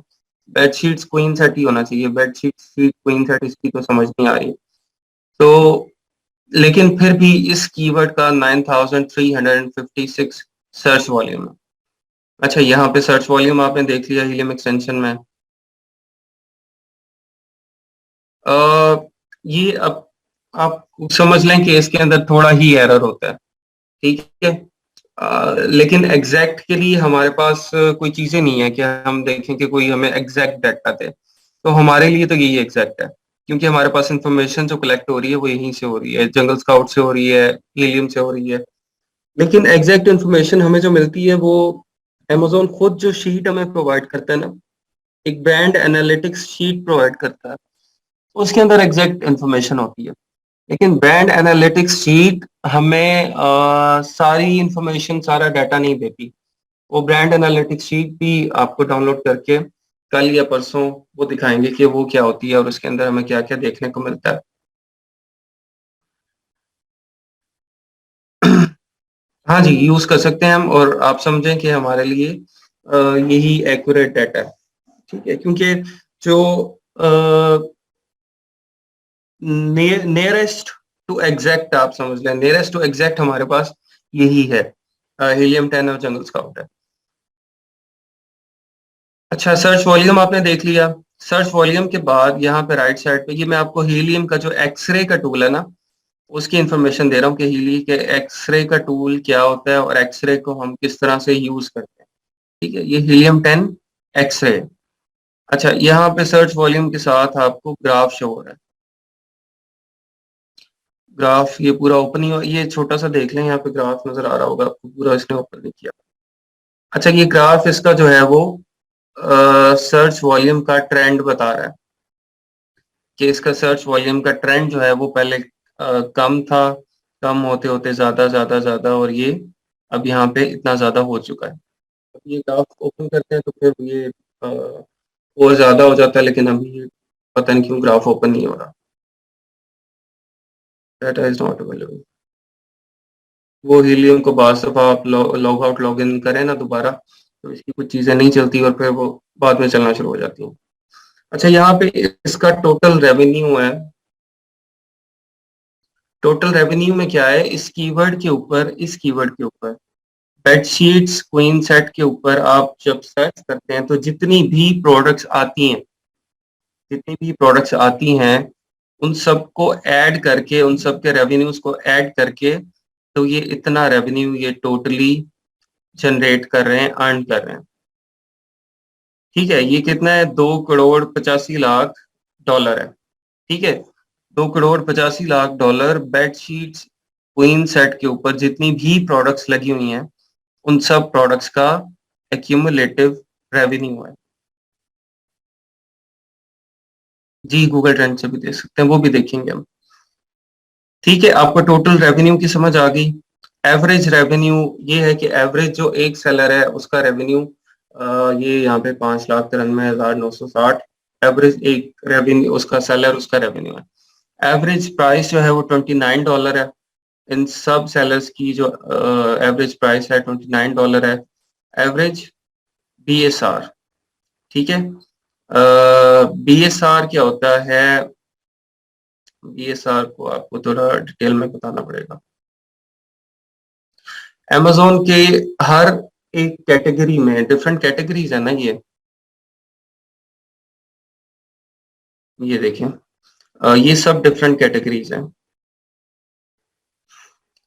बेड शीट्स क्वीन सेट ही होना चाहिए। Bed sheet sheet queen set इसकी तो समझ नहीं आ रही। तो लेकिन फिर भी इस कीवर्ड का 9356 सर्च वॉल्यूम है। अच्छा, यहाँ पे सर्च वॉल्यूम आपने देख लिया हीलियम एक्सटेंशन में। ये अब आप समझ लें कि इसके अंदर थोड़ा ही एरर होता है। ठीक है, लेकिन एग्जैक्ट के लिए हमारे पास कोई चीजें नहीं है कि हम देखें कि कोई हमें एग्जैक्ट डाटा दे। तो हमारे लिए तो यही एग्जैक्ट है, क्योंकि हमारे पास इंफॉर्मेशन जो कलेक्ट हो रही है वो यहीं से हो रही है, जंगल स्काउट से हो रही है, हीलियम से हो रही है। लेकिन एग्जैक्ट इंफॉर्मेशन हमें जो मिलती है वो अमेजोन खुद जो शीट हमें प्रोवाइड करता है ना, एक ब्रांड एनालिटिक्स शीट प्रोवाइड करता है, उसके अंदर एग्जैक्ट इंफॉर्मेशन होती है। लेकिन ब्रांड एनालिटिक्स शीट हमें सारी इंफॉर्मेशन, सारा डाटा नहीं देती। वो ब्रांड एनालिटिक्स शीट भी आपको डाउनलोड करके कल या परसों वो दिखाएंगे कि वो क्या होती है और उसके अंदर हमें क्या क्या देखने को मिलता है। हाँ जी, यूज कर सकते हैं हम, और आप समझें कि हमारे लिए यही एक्यूरेट डाटा है। ठीक है, क्योंकि जो नियरेस्ट टू एग्जैक्ट, आप समझ लें नियरेस्ट टू एग्जैक्ट हमारे पास यही है, हीलियम 10 और जंगल स्काउट है। अच्छा, सर्च वॉल्यूम आपने देख लिया। सर्च वॉल्यूम के बाद यहाँ पे राइट साइड पे ये मैं आपको हीलियम का जो एक्सरे का टूल है ना, उसकी इंफॉर्मेशन दे रहा हूँ कि हीली के एक्सरे का टूल क्या होता है और एक्सरे को हम किस तरह से यूज करते हैं। ठीक है, ये हीलियम 10 एक्सरे। अच्छा, यहाँ पे सर्च वॉल्यूम के साथ आपको ग्राफ शो हो रहा है। ग्राफ ये पूरा ओपन ही ये छोटा सा देख लें, यहाँ पे ग्राफ नजर आ रहा होगा आपको, पूरा इसने ओपन नहीं किया। अच्छा, ये ग्राफ इसका जो है वो सर्च वॉल्यूम का ट्रेंड बता रहा है कि इसका सर्च वॉल्यूम का ट्रेंड जो है वो पहले कम था, कम होते होते ज्यादा ज्यादा ज्यादा, और ये अब यहाँ पे इतना ज्यादा हो चुका है। अब ये ग्राफ ओपन करते हैं तो फिर ये और ज्यादा हो जाता है, लेकिन अभी ये पता नहीं क्यों ग्राफ ओपन नहीं हो रहा। Data is not available. वो हीलियम को बाद दफा आप लॉग आउट लॉग इन करें ना दोबारा, तो इसकी कुछ चीजें नहीं चलती और फिर वो बाद में चलना शुरू हो जाती हैं। अच्छा, यहाँ पे इसका टोटल रेवेन्यू है। टोटल रेवेन्यू में क्या है, इस कीवर्ड के ऊपर, इस कीवर्ड के ऊपर बेडशीट्स क्वीन सेट के ऊपर आप जब सर्च करते हैं तो जितनी भी प्रोडक्ट्स आती हैं, जितनी भी प्रोडक्ट्स आती हैं, उन सबको ऐड करके, उन सब के रेवेन्यूज को ऐड करके, तो ये इतना रेवेन्यू ये टोटली जनरेट कर रहे हैं, अर्न कर रहे हैं। ठीक है, ये कितना है, 2 करोड़ 85 लाख डॉलर है। ठीक है, 2 crore 85 lakh dollar bedsheets queen set के ऊपर जितनी भी प्रोडक्ट्स लगी हुई हैं, उन सब प्रोडक्ट्स का एक्यूमुलेटिव रेवेन्यू है। जी, गूगल ट्रेंड से भी देख सकते हैं, वो भी देखेंगे हम। ठीक है, आपको टोटल रेवेन्यू की समझ आ गई। एवरेज रेवेन्यू ये है कि एवरेज जो एक सेलर है उसका रेवेन्यू, ये यहाँ पे 5,93,960 एवरेज एक रेवेन्यू उसका सेलर, उसका रेवेन्यू है। एवरेज प्राइस जो है वो $29 है। इन सब सेलर्स की जो एवरेज प्राइस है $29 है। Average BSR। ठीक है, BSR क्या होता है, BSR को आपको थोड़ा डिटेल में बताना पड़ेगा। Amazon के हर एक कैटेगरी में डिफरेंट कैटेगरीज है ना, ये देखें, ये सब डिफरेंट कैटेगरीज हैं।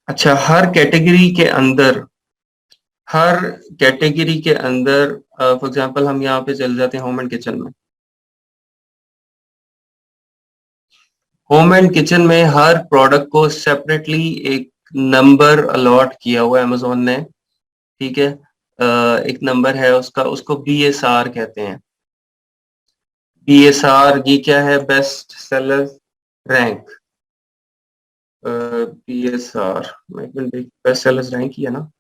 अच्छा, हर कैटेगरी के अंदर फॉर एग्जांपल हम यहाँ पे चले जाते हैं होम एंड किचन में। होम एंड किचन में हर प्रोडक्ट को सेपरेटली एक नंबर अलॉट किया हुआ है अमेजोन ने। ठीक है, एक नंबर है उसका, उसको BSR कहते हैं। BSR ये क्या है, बेस्ट सेलर रैंक। BSR, मैं एक मिनट देख, बेस्ट सेलर्स रैंक ही है ना,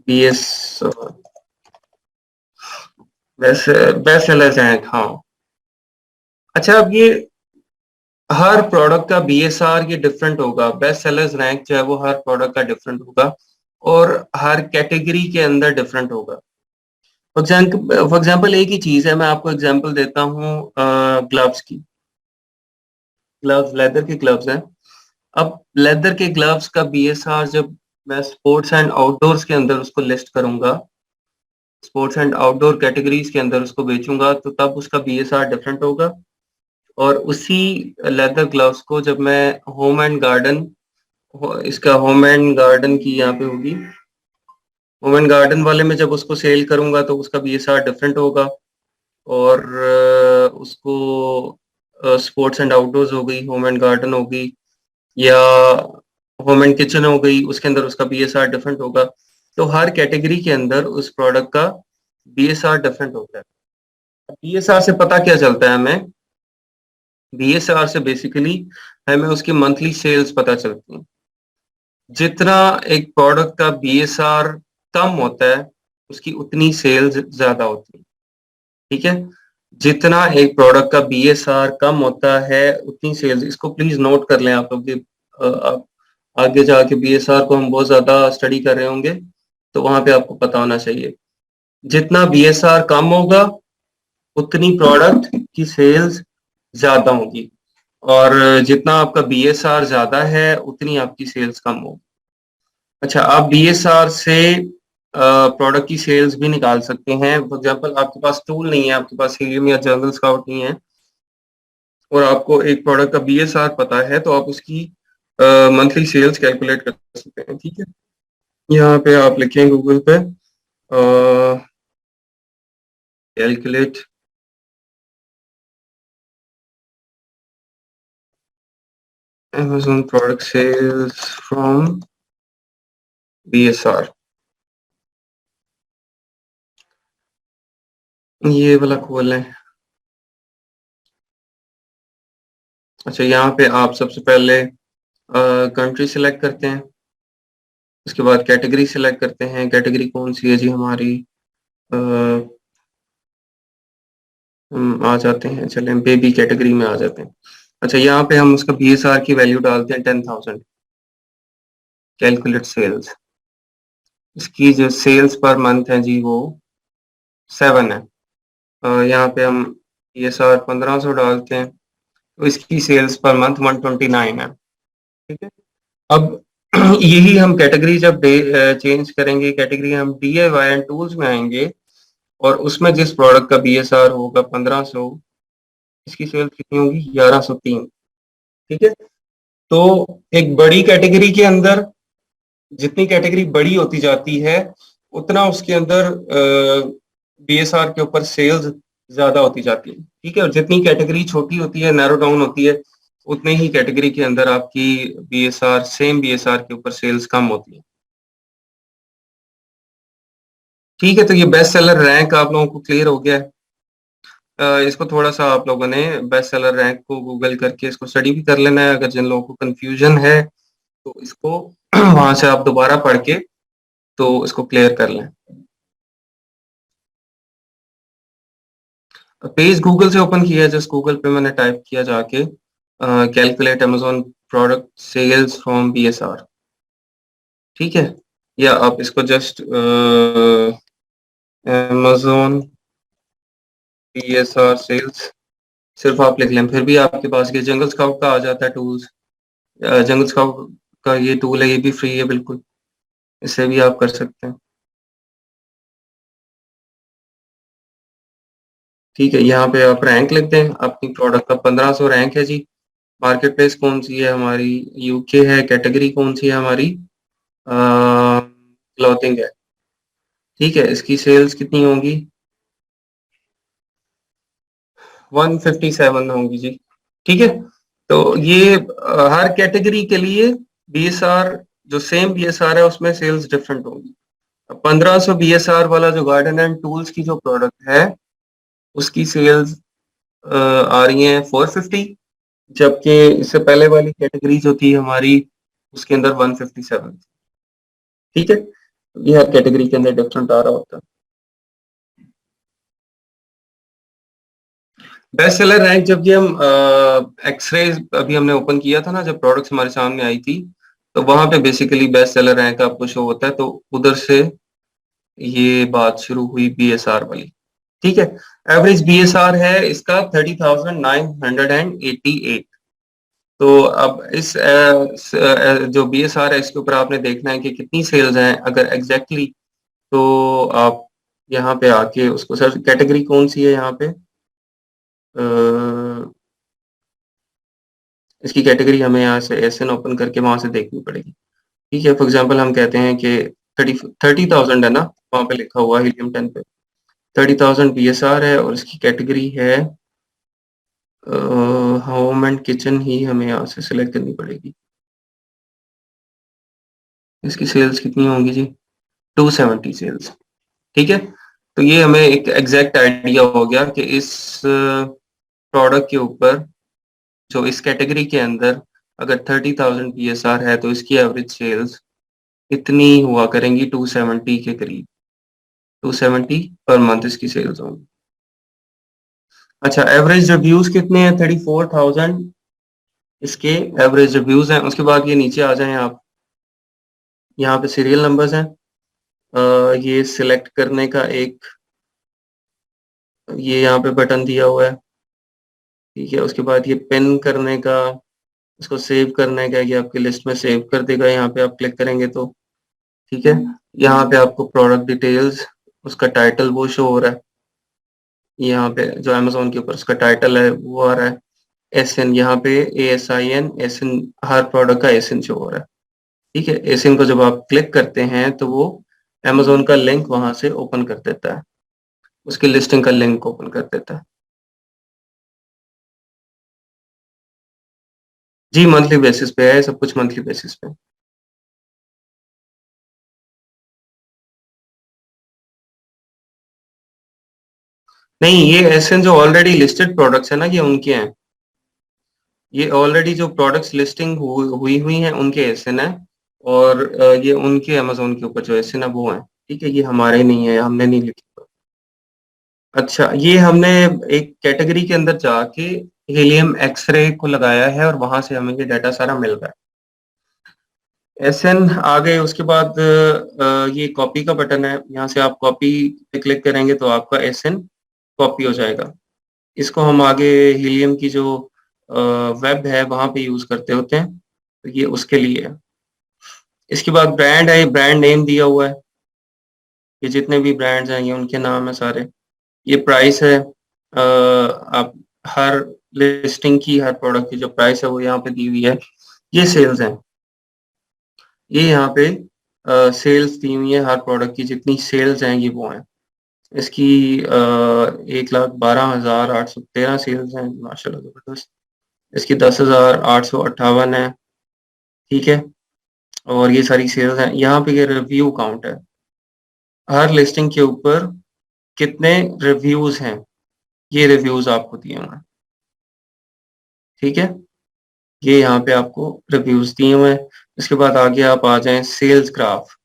BSR, best best sellers rank, हाँ। अच्छा, अब ये हर प्रोडक्ट का BSR ये डिफरेंट होगा, बेस्ट सेलर्स रैंक जो है वो हर प्रोडक्ट का डिफरेंट होगा, और हर कैटेगरी के अंदर डिफरेंट होगा। फॉर एग्जाम्पल एक ही चीज है, मैं आपको एग्जाम्पल देता हूँ ग्लव्स की। ग्लव्स, लेदर के ग्लव्स हैं। अब लेदर के ग्लव्स का BSR जब मैं स्पोर्ट्स एंड आउटडोर्स के अंदर उसको लिस्ट करूंगा, स्पोर्ट्स एंड आउटडोर कैटेगरीज के अंदर उसको बेचूंगा, तो तब उसका BSR डिफरेंट होगा। और उसी लेदर ग्लव्स को जब मैं होम एंड गार्डन, इसका होम एंड गार्डन की यहाँ पे होगी, होम एंड गार्डन वाले में जब उसको सेल करूंगा तो उसका BSR डिफरेंट होगा। और उसको स्पोर्ट्स एंड आउटडोर्स हो गई, होम एंड गार्डन हो गई, या होम एंड किचन हो गई, उसके अंदर उसका BSR डिफरेंट होगा। तो हर कैटेगरी के अंदर उस प्रोडक्ट का BSR डिफरेंट होता है। BSR से पता क्या चलता है हमें, BSR से बेसिकली हमें उसकी मंथली सेल्स पता चलती हैं। जितना एक प्रोडक्ट का BSR कम होता है, उसकी उतनी सेल्स ज्यादा होती है। ठीक है। जितना एक प्रोडक्ट का बीएसआर कम होता है उतनी सेल्स, इसको प्लीज नोट कर लें आप लोग कि आप आगे जाके बीएसआर को हम बहुत ज्यादा स्टडी कर रहे होंगे, तो वहां पे आपको पता होना चाहिए। जितना बीएसआर कम होगा उतनी प्रोडक्ट की सेल्स ज्यादा होगी, और जितना आपका बीएसआर ज्यादा है उतनी आपकी सेल्स कम होगी। अच्छा, आप बीएसआर से प्रोडक्ट की सेल्स भी निकाल सकते हैं। फॉर एग्जाम्पल, आपके पास टूल नहीं है, आपके पास हीलियम या जंगल स्काउट नहीं है, और आपको एक प्रोडक्ट का बीएसआर पता है, तो आप उसकी मंथली सेल्स कैलकुलेट कर सकते हैं। ठीक है, यहाँ पे आप लिखें गूगल पे calculate Amazon product sales from BSR, ये वाला खोल लें। अच्छा, यहाँ पे आप सबसे पहले कंट्री सिलेक्ट करते हैं, उसके बाद कैटेगरी सिलेक्ट करते हैं। कैटेगरी कौन सी है जी हमारी, अ, हम आ जाते हैं, चलें बेबी कैटेगरी में आ जाते हैं। अच्छा, यहाँ पे हम उसका बीएसआर की वैल्यू डालते हैं 10,000। कैलकुलेट सेल्स, इसकी जो सेल्स पर मंथ है जी वो 7 है। यहाँ पे हम बीएसआर 1500 डालते हैं, तो इसकी सेल्स पर मंथ 129 है। ठीक है। अब यही हम कैटेगरी जब चेंज करेंगे, कैटेगरी हम DIY एंड टूल्स में आएंगे, और उसमें जिस प्रोडक्ट का बीएसआर होगा 1500, इसकी सेल्स कितनी होगी, 1103। ठीक है। तो एक बड़ी कैटेगरी के अंदर जितनी कैटेगरी बड़ी होती जाती है उतना उसके अंदर बीएसआर के ऊपर सेल्स ज्यादा होती जाती है। ठीक है, और जितनी कैटेगरी छोटी होती है, नैरो डाउन होती है, उतने ही कैटेगरी के अंदर आपकी बीएसआर, सेम बीएसआर के ऊपर सेल्स कम होती है। ठीक है, तो ये बेस्ट सेलर रैंक आप लोगों को क्लियर हो गया है। इसको थोड़ा सा आप लोगों ने बेस्ट सेलर रैंक को गूगल करके इसको स्टडी भी कर लेना है। अगर जिन लोगों को कंफ्यूजन है तो इसको वहां से आप दोबारा पढ़ के तो इसको क्लियर कर लें। पेज गूगल से ओपन किया है, जस्ट गूगल पे मैंने टाइप किया जाके calculate Amazon product sales from BSR. ठीक है, या आप इसको जस्ट अमेजोन बीएसआर सेल्स सिर्फ आप लिख लें, फिर भी आपके पास ये जंगल स्काउट का आ जाता है टूल्स। जंगल स्काउट का ये टूल है, ये भी फ्री है बिल्कुल, इससे भी आप कर सकते हैं। ठीक है, यहाँ पे आप रैंक लिख दें अपनी प्रोडक्ट का, 1500 रैंक है जी। मार्केट प्लेस कौन सी है हमारी, यूके है। कैटेगरी कौन सी है हमारी, क्लॉथिंग है। ठीक है, इसकी सेल्स कितनी होंगी, 157 होंगी जी। ठीक है, तो ये हर कैटेगरी के लिए बीएसआर, जो सेम बीएसआर है उसमें सेल्स डिफरेंट होंगी। 1500 बीएसआर वाला जो गार्डन एंड टूल्स की जो प्रोडक्ट है उसकी सेल्स आ रही है 450, जबकि इससे पहले वाली कैटेगरी जो थी हमारी उसके अंदर 157। ठीक है, ये हर कैटेगरी के अंदर डिफरेंट आ रहा होता है। बेस्ट सेलर रैंक जब ये हम एक्सरे अभी हमने ओपन किया था ना, जब प्रोडक्ट्स हमारे सामने आई थी, तो वहां पे बेसिकली बेस्ट सेलर रैंक आपको शो होता है, तो उधर से ये बात शुरू हुई बीएसआर वाली। ठीक है, एवरेज बीएसआर है इसका 30,988। तो अब इस जो बीएसआर है इसके ऊपर आपने देखना है कि कितनी सेल्स हैं अगर एग्जैक्टली, तो आप यहाँ पे आके उसको सर्च, कैटेगरी कौन सी है यहाँ पे, इसकी कैटेगरी हमें यहाँ से एसएन ओपन करके वहां से देखनी पड़ेगी। ठीक है, फॉर एग्जांपल हम कहते हैं कि 30,000 है ना, वहां पे लिखा हुआ हीलियम 10 पे 30,000 बीएसआर है, और इसकी कैटेगरी है होम एंड किचन ही हमें यहाँ से सिलेक्ट करनी पड़ेगी। इसकी सेल्स कितनी होंगी जी, 270 सेल्स। ठीक है, तो ये हमें एक एग्जैक्ट आइडिया हो गया कि इस प्रोडक्ट के ऊपर, जो इस कैटेगरी के अंदर अगर 30,000 पीएसआर है तो इसकी एवरेज सेल्स इतनी हुआ करेंगी, 270 के करीब, 270 पर मंथ इसकी सेल्स होंगी। अच्छा, एवरेज रिव्यूज कितने हैं? 34,000 इसके एवरेज रिव्यूज हैं। उसके बाद ये नीचे आ जाएं आप, यहाँ पे सीरियल नंबर्स हैं। ये सिलेक्ट करने का एक ये यहाँ पे बटन दिया हुआ है, ठीक है। उसके बाद ये पिन करने का, इसको सेव करने का, ये आपकी लिस्ट में सेव कर देगा। यहाँ पे आप क्लिक करेंगे तो ठीक है। यहाँ पे आपको प्रोडक्ट डिटेल्स, उसका टाइटल वो शो हो रहा है। यहाँ पे जो अमेजोन के ऊपर उसका टाइटल है वो आ रहा है। एस एन, यहाँ पे ASIN, हर प्रोडक्ट का एसएन शो हो रहा है, ठीक है। एसएन को जब आप क्लिक करते हैं तो वो अमेजोन का लिंक वहां से ओपन कर देता है, उसकी लिस्टिंग का लिंक ओपन कर देता है। जी, मंथली बेसिस पे है सब कुछ, मंथली बेसिस पे। नहीं, ये एसएन जो ऑलरेडी लिस्टेड प्रोडक्ट्स है ना, ये उनके हैं। ये ऑलरेडी जो प्रोडक्ट्स लिस्टिंग हुई हुई हैं उनके एसएन है। और ये उनके अमेजोन के ऊपर जो एसएन है वो है, ठीक है। ये हमारे नहीं है, हमने नहीं लिखी। अच्छा, ये हमने एक कैटेगरी के अंदर जाके हीलियम एक्सरे को लगाया है और वहां से हमें ये डाटा सारा मिल रहा है। एसएन आ गए। उसके बाद ये कॉपी का बटन है, यहाँ से आप कॉपी पे क्लिक करेंगे तो आपका एसएन कॉपी हो जाएगा। इसको हम आगे हीलियम की जो वेब है वहां पे यूज करते होते हैं, तो ये उसके लिए है। इसके बाद ब्रांड है, ब्रांड नेम दिया हुआ है। ये जितने भी ब्रांड्स हैं ये उनके नाम है सारे। ये प्राइस है, आप हर लिस्टिंग की, हर प्रोडक्ट की जो प्राइस है वो यहाँ पे दी हुई है। ये सेल्स हैं, ये यहाँ पे सेल्स दी हुई है। हर प्रोडक्ट की जितनी सेल्स हैं ये वो हैं। इसकी 1,12,813 सेल्स हैं, माशाल्लाह जबरदस्त। इसकी 10,858 है, ठीक है। और ये सारी सेल्स हैं। यहाँ पे ये रिव्यू काउंट है, हर लिस्टिंग के ऊपर कितने रिव्यूज हैं, ये रिव्यूज आपको दिए हुए हैं, ठीक है। ये यहाँ पे आपको रिव्यूज दिए हुए हैं। इसके बाद आगे आप आ जाएं सेल्स ग्राफ।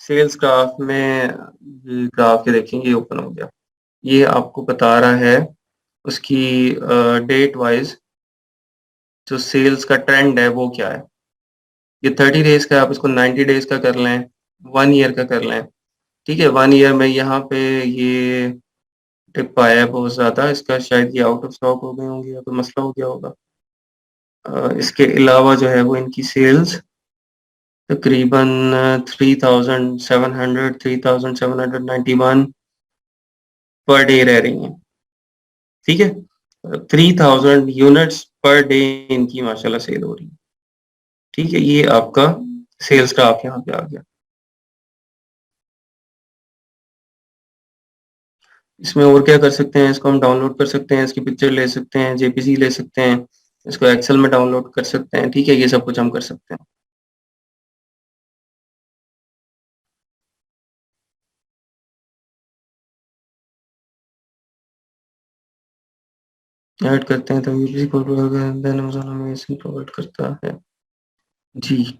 सेल्स ग्राफ में ये ग्राफ ये देखेंगे, ये ओपन हो गया। ये आपको बता रहा है उसकी डेट वाइज जो सेल्स का ट्रेंड है वो क्या है। ये 30 डेज का है, आप इसको 90 डेज का कर लें, 1 ईयर का कर लें, ठीक है। 1 ईयर में यहाँ पे ये टिप आया है बहुत ज़्यादा, इसका शायद ये आउट ऑफ स्टॉक हो गए होंगे या कोई मसला हो गया होगा। इसके अलावा जो है वो इनकी सेल्स तकरीबन 3,700, 3,791 पर डे रह रही हैं, ठीक है। 3,000 यूनिट्स पर डे इनकी माशाल्लाह सेल हो रही है, ठीक है। ये आपका सेल्स ग्राफ यहाँ पे आ गया। इसमें और क्या कर सकते हैं, इसको हम डाउनलोड कर सकते हैं, इसकी पिक्चर ले सकते हैं, जेपीजी ले सकते हैं, इसको एक्सेल में डाउनलोड कर सकते हैं, ठीक है। ये सब कुछ हम कर सकते हैं। ऐड करते हैं तो यूपीसी कोड देन अमेज़न हमें इसे प्रोवाइड करता है। जी।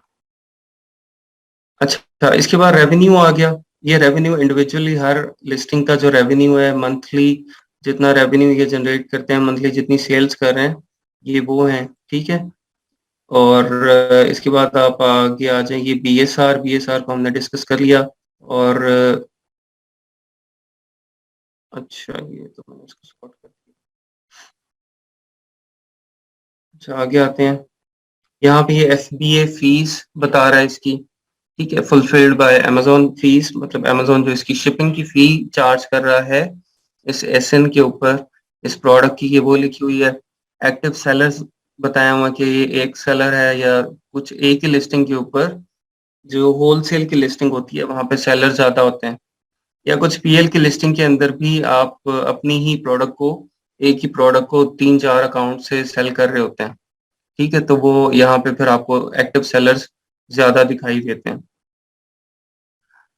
अच्छा, इसके बाद रेवेन्यू आ गया। ये रेवेन्यू इंडिविजुअली हर लिस्टिंग का जो रेवेन्यू है मंथली, जितना रेवेन्यू ये जनरेट करते हैं मंथली, जितनी सेल्स कर रहे हैं ये वो हैं, ठीक है। और इसके बाद आप आगे आ जाएंगे बीएसआर। बीएसआर को हमने डिस्कस कर लिया। और अच्छा, ये तो मैंने इसको स्पॉट कर दिया। अच्छा, आगे आते हैं। यहाँ पे ये एफबीए फीस बता रहा है इसकी, ठीक है। फुलफिल्ड बाय अमेजोन फीस, मतलब अमेजोन जो इसकी शिपिंग की फी चार्ज कर रहा है इस एसएन के ऊपर, इस प्रोडक्ट की, ये वो लिखी हुई है। एक्टिव सेलर्स बताया हुआ कि ये एक सेलर है या कुछ एक ही लिस्टिंग के ऊपर, जो होलसेल की लिस्टिंग होती है वहां पे सेलर ज्यादा होते हैं, या कुछ पीएल की लिस्टिंग के अंदर भी आप अपनी ही प्रोडक्ट को, एक ही प्रोडक्ट को 3-4 अकाउंट से सेल कर रहे होते हैं, ठीक है। तो वो यहाँ पे फिर आपको एक्टिव सेलर्स ज्यादा दिखाई देते हैं।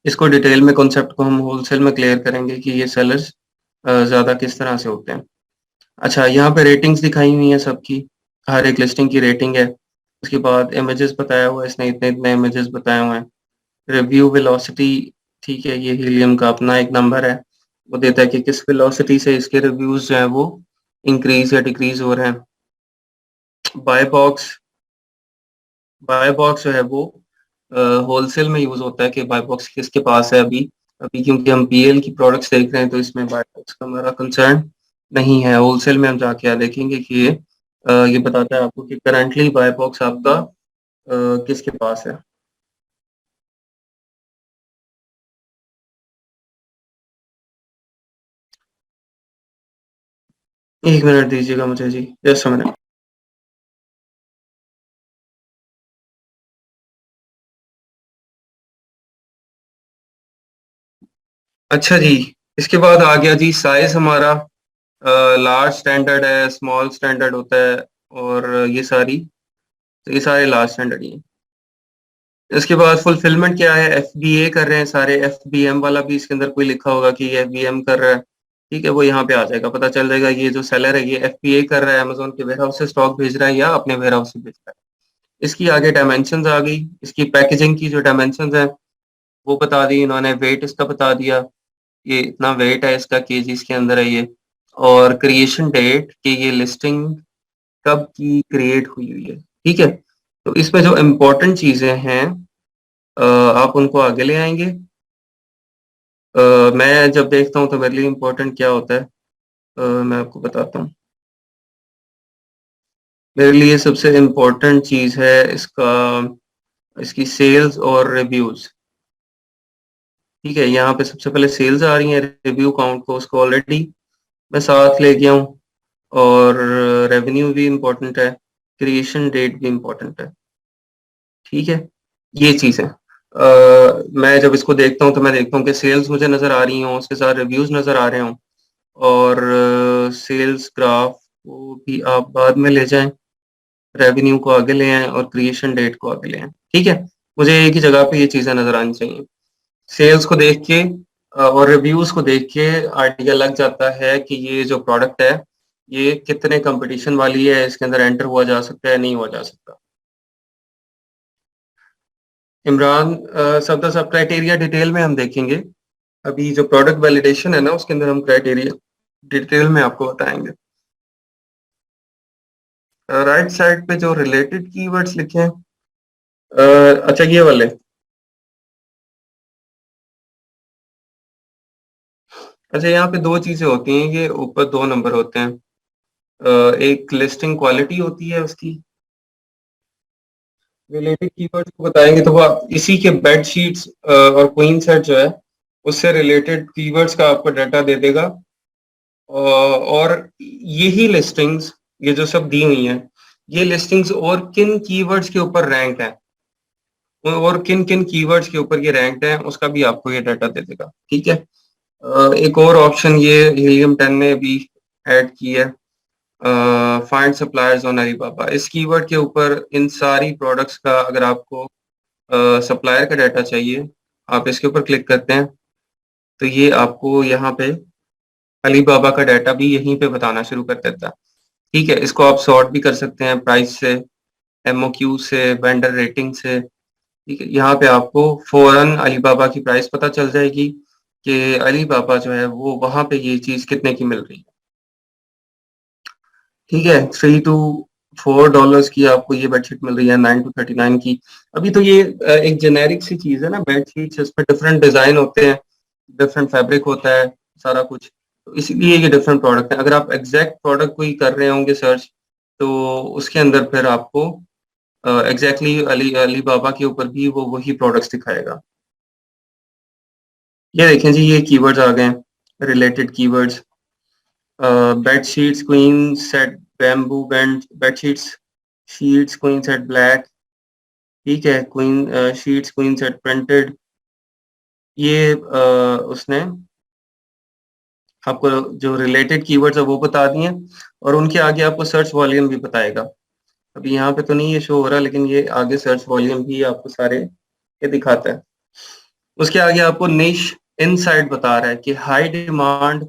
इसको डिटेल में कॉन्सेप्ट को हम होलसेल में क्लियर करेंगे कि ये सेलर्स ज्यादा किस तरह से होते हैं। अच्छा, यहाँ पे रेटिंग्स दिखाई हुई हैं सबकी, हर एक लिस्टिंग की रेटिंग है। उसके बाद इमेजेस बताया हुआ है, इसने इतने इतने इमेजेस बताए हुए हैं। रिव्यू वेलोसिटी, ठीक है, ये हीलियम का अपना एक नंबर है, वो देता है कि किस वेलोसिटी से इसके रिव्यूज जो है वो इंक्रीज या डिक्रीज हो रहे हैं। बाय बॉक्स जो है वो होलसेल में यूज होता है कि बाय बॉक्स किसके पास है अभी। अभी क्योंकि हम पीएल की प्रोडक्ट्स देख रहे हैं तो इसमें बाय बॉक्स का हमारा कंसर्न नहीं है। होलसेल में हम जाके यहाँ देखेंगे कि ये बताता है आपको कि करंटली बाय बॉक्स आपका किसके पास है। एक मिनट दीजिएगा मुझे जी, जस्ट अ मिनट। अच्छा जी, इसके बाद आ गया जी साइज हमारा। लार्ज स्टैंडर्ड है, स्मॉल स्टैंडर्ड होता है, और ये सारे लार्ज स्टैंडर्ड ही हैं। इसके बाद फुलफिलमेंट क्या है, एफबीए कर रहे हैं सारे। एफबीएम वाला भी इसके अंदर कोई लिखा होगा कि ये एफबीएम कर रहा है, ठीक है, वो यहाँ पे आ जाएगा, पता चल जाएगा ये जो सेलर है ये एफबीए कर रहा है, अमेजोन के वेयर हाउस से स्टॉक भेज रहा है या अपने वेयर हाउस से भेज रहा है। इसकी आगे डायमेंशंस आ गई, इसकी पैकेजिंग की जो डायमेंशंस है वो बता दी इन्होंने, वेट इसका बता दिया, ये इतना वेट है इसका, केजीज के अंदर है ये, और क्रिएशन डेट कि ये लिस्टिंग कब की क्रिएट हुई हुई है, ठीक है। तो इसमें जो इम्पोर्टेंट चीजें हैं आप उनको आगे ले आएंगे। मैं जब देखता हूँ तो मेरे लिए इम्पोर्टेंट क्या होता है, मैं आपको बताता हूँ। मेरे लिए सबसे इम्पोर्टेंट चीज है इसका, इसकी सेल्स और रिव्यूज, ठीक है। यहाँ पे सबसे पहले सेल्स आ रही है, रिव्यू काउंट को उसको ऑलरेडी मैं साथ ले गया हूँ, और रेवेन्यू भी इम्पोर्टेंट है, क्रिएशन डेट भी इम्पोर्टेंट है, ठीक है। ये चीज़ है। मैं जब इसको देखता हूँ तो मैं देखता हूँ कि सेल्स मुझे नज़र आ रही हूँ, उसके साथ रिव्यूज़ नज़र आ रहे हों, और सेल्स ग्राफ को भी आप बाद में ले जाएं, रेवेन्यू को आगे ले आएं और क्रिएशन डेट को आगे ले आएं, ठीक है। मुझे एक ही जगह पे ये चीज़ें नज़र आनी चाहिए। सेल्स को देख के और रिव्यूज़ को देख के आइडिया लग जाता है कि ये जो प्रोडक्ट है ये कितने कंपटीशन वाली है, इसके अंदर एंटर हुआ जा सकता है, नहीं हुआ जा सकता। इमरान, सब क्राइटेरिया डिटेल में हम देखेंगे। अभी जो प्रोडक्ट वैलिडेशन है ना उसके अंदर हम क्राइटेरिया डिटेल में आपको बताएंगे। राइट साइड पे जो रिलेटेड कीवर्ड्स लिखे हैं, अच्छा ये वाले। अच्छा, यहाँ पे दो चीजें होती हैं, ये ऊपर दो नंबर होते हैं। एक लिस्टिंग क्वालिटी होती है उसकी, रिलेटेड कीवर्ड्स को बताएंगे तो वो इसी के बेड शीट्स और क्वीन सेट जो है उससे रिलेटेड कीवर्ड्स का आपको डाटा दे देगा। और यही लिस्टिंग्स, ये जो सब दी हुई हैं, ये लिस्टिंग्स और किन कीवर्ड्स के ऊपर रैंक है, और किन किन कीवर्ड्स के ऊपर ये रैंक्ड है उसका भी आपको ये डाटा दे देगा, ठीक है। एक और ऑप्शन ये हीलियम 10 ने भी ऐड की है, फाइंड सप्लायर्स ऑन अलीबाबा। इस कीवर्ड के ऊपर इन सारी प्रोडक्ट्स का अगर आपको सप्लायर का डाटा चाहिए, आप इसके ऊपर क्लिक करते हैं तो ये आपको यहाँ पे अलीबाबा का डाटा भी यहीं पे बताना शुरू कर देता है, ठीक है। इसको आप सॉर्ट भी कर सकते हैं प्राइस से, एमओक्यू से, वेंडर रेटिंग से, ठीक है। यहाँ पे आपको फौरन अलीबाबा की प्राइस पता चल जाएगी कि अलीबाबा जो है वो वहां पे ये चीज कितने की मिल रही है, ठीक है। $3 to $4 की आपको ये बेडशीट मिल रही है, 9 to 39 की। अभी तो ये एक जेनेरिक सी चीज है ना बेडशीट, इस पे डिफरेंट डिजाइन होते हैं, डिफरेंट फैब्रिक होता है, सारा कुछ, तो इसीलिए ये डिफरेंट प्रोडक्ट है। अगर आप एग्जैक्ट प्रोडक्ट को ही कर रहे होंगे सर्च, तो उसके अंदर फिर आपको एग्जैक्टली अली बाबा के ऊपर भी वो वही प्रोडक्ट्स दिखाएगा। ये देखें जी, ये कीवर्ड्स आ गए हैं, related keywords. Bed sheets queen set bamboo band bed sheets, sheets queen set black, ठीक है, queen sheets queen set printed. ये उसने आपको जो रिलेटेड कीवर्ड्स है वो बता दिए, और उनके आगे आपको सर्च वॉल्यूम भी बताएगा। अभी यहाँ पे तो नहीं ये शो हो रहा, लेकिन ये आगे सर्च वॉल्यूम भी आपको सारे ये दिखाता है। उसके आगे आपको निश इनसाइड बता रहा है कि हाई डिमांड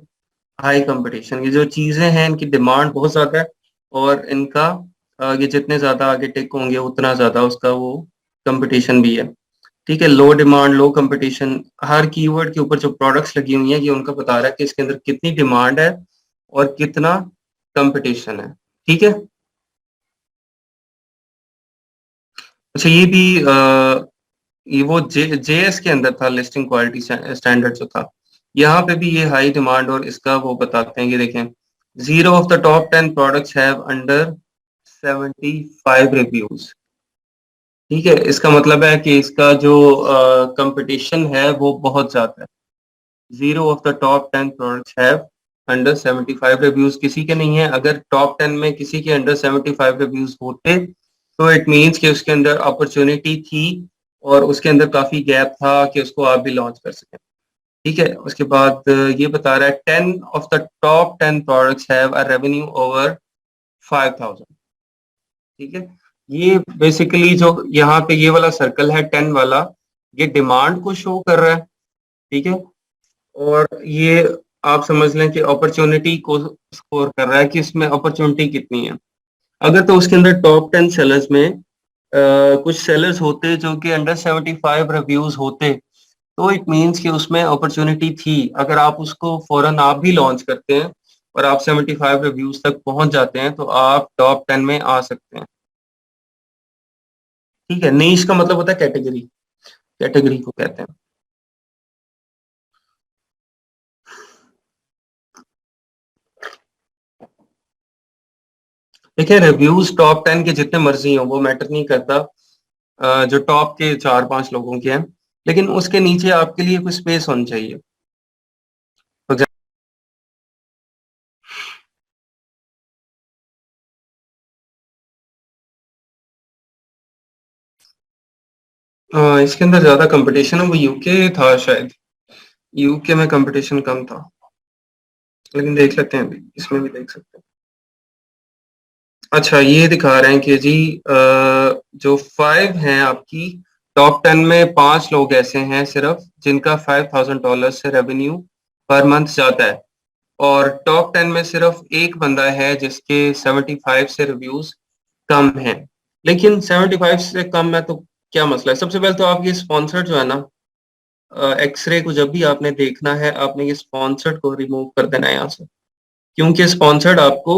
हाई कंपटीशन, ये जो चीजें हैं इनकी डिमांड बहुत ज्यादा है, और इनका ये जितने ज्यादा आगे टिक होंगे उतना ज्यादा उसका वो कंपटीशन भी है, ठीक है। लो डिमांड लो कंपटीशन, हर कीवर्ड के ऊपर जो प्रोडक्ट्स लगी हुई हैं ये उनका बता रहा है कि इसके अंदर कितनी डिमांड है और कितना कंपटीशन है। ठीक है। अच्छा, ये भी ये वो जेएस के अंदर था, लिस्टिंग क्वालिटी स्टैंडर्ड जो था। यहाँ पे भी ये हाई डिमांड और इसका वो बताते हैं, ये देखें, 0 of the top 10 products have under 75 reviews. ठीक है, इसका मतलब है कि इसका जो कंपटीशन है वो बहुत ज्यादा है। 0 of the top 10 products have under 75 reviews, किसी के नहीं है। अगर टॉप 10 में किसी के अंडर 75 रिव्यूज होते तो इट मीन्स कि उसके अंदर अपॉर्चुनिटी थी और उसके अंदर काफी गैप था कि उसको आप भी लॉन्च कर सकें। ठीक है, उसके बाद ये बता रहा है 10 of the top 10 products have a revenue over 5,000। ठीक है, ये बेसिकली जो यहाँ पे ये वाला सर्कल है 10 वाला, ये डिमांड को शो कर रहा है। ठीक है, और ये आप समझ लें कि अपॉर्चुनिटी को स्कोर कर रहा है कि इसमें अपॉर्चुनिटी कितनी है। अगर तो उसके अंदर टॉप 10 सेलर्स में कुछ सेलर्स होते जो कि अंडर 75 रिव्यूज होते तो इट मीन्स कि उसमें अपॉर्चुनिटी थी। अगर आप उसको फौरन आप भी लॉन्च करते हैं और आप 75 रिव्यूज तक पहुंच जाते हैं तो आप टॉप 10 में आ सकते हैं। ठीक है, नीश का मतलब होता है कैटेगरी, कैटेगरी को कहते हैं। देखिए, रिव्यूज टॉप 10 के जितने मर्जी हो वो मैटर नहीं करता, जो टॉप के 4-5 लोगों के हैं, लेकिन उसके नीचे आपके लिए कुछ स्पेस होनी चाहिए। तो इसके अंदर ज्यादा कंपटीशन है, वो यूके था शायद। यूके में कंपटीशन कम था, लेकिन देख लेते हैं, अभी इसमें भी देख सकते हैं। अच्छा, ये दिखा रहे हैं कि जी जो 5 हैं आपकी टॉप 10 में 5 लोग ऐसे हैं सिर्फ जिनका $5,000 से रेवेन्यू पर मंथ जाता है, और टॉप 10 में सिर्फ एक बंदा है जिसके 75 से रिव्यूज कम हैं। लेकिन 75 से कम है तो क्या मसला है? सबसे पहले तो आप ये स्पॉन्सर्ड जो है ना, एक्सरे को जब भी आपने देखना है आपने ये स्पॉन्सर्ड को रिमूव कर देना है यहाँ से, क्योंकि स्पॉन्सर्ड आपको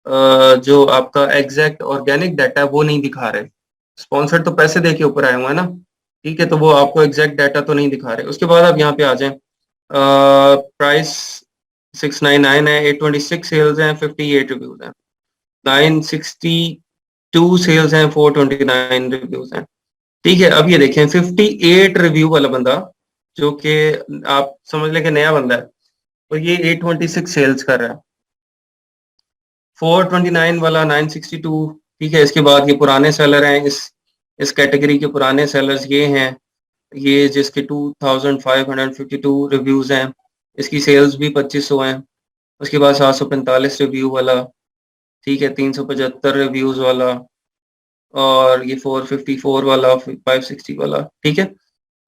जो आपका एग्जैक्ट ऑर्गेनिक डाटा है वो नहीं दिखा रहे। स्पॉन्सर्ड तो पैसे दे के ऊपर आए हुए हैं ना। ठीक है, तो वो आपको एग्जैक्ट डाटा तो नहीं दिखा रहे। उसके बाद आप यहाँ पे आ जाएं, प्राइस 699 है, 826 सेल्स हैं, 58 रिव्यूज हैं, 962 सेल्स हैं, 429 रिव्यूज हैं। ठीक है, अब ये देखें 58 रिव्यू वाला बंदा, जो कि आप समझ लें कि नया बंदा है, और ये 826 सेल्स कर रहा है। 429 वाला 962। ठीक है, इसके बाद ये पुराने सेलर हैं, इस कैटेगरी के पुराने सेलर्स ये हैं, ये जिसके 2552 रिव्यूज हैं, इसकी सेल्स भी 2500 हैं। उसके बाद 745 रिव्यू वाला, ठीक है, 375 रिव्यूज वाला, और ये 454 वाला, 560 वाला। ठीक है,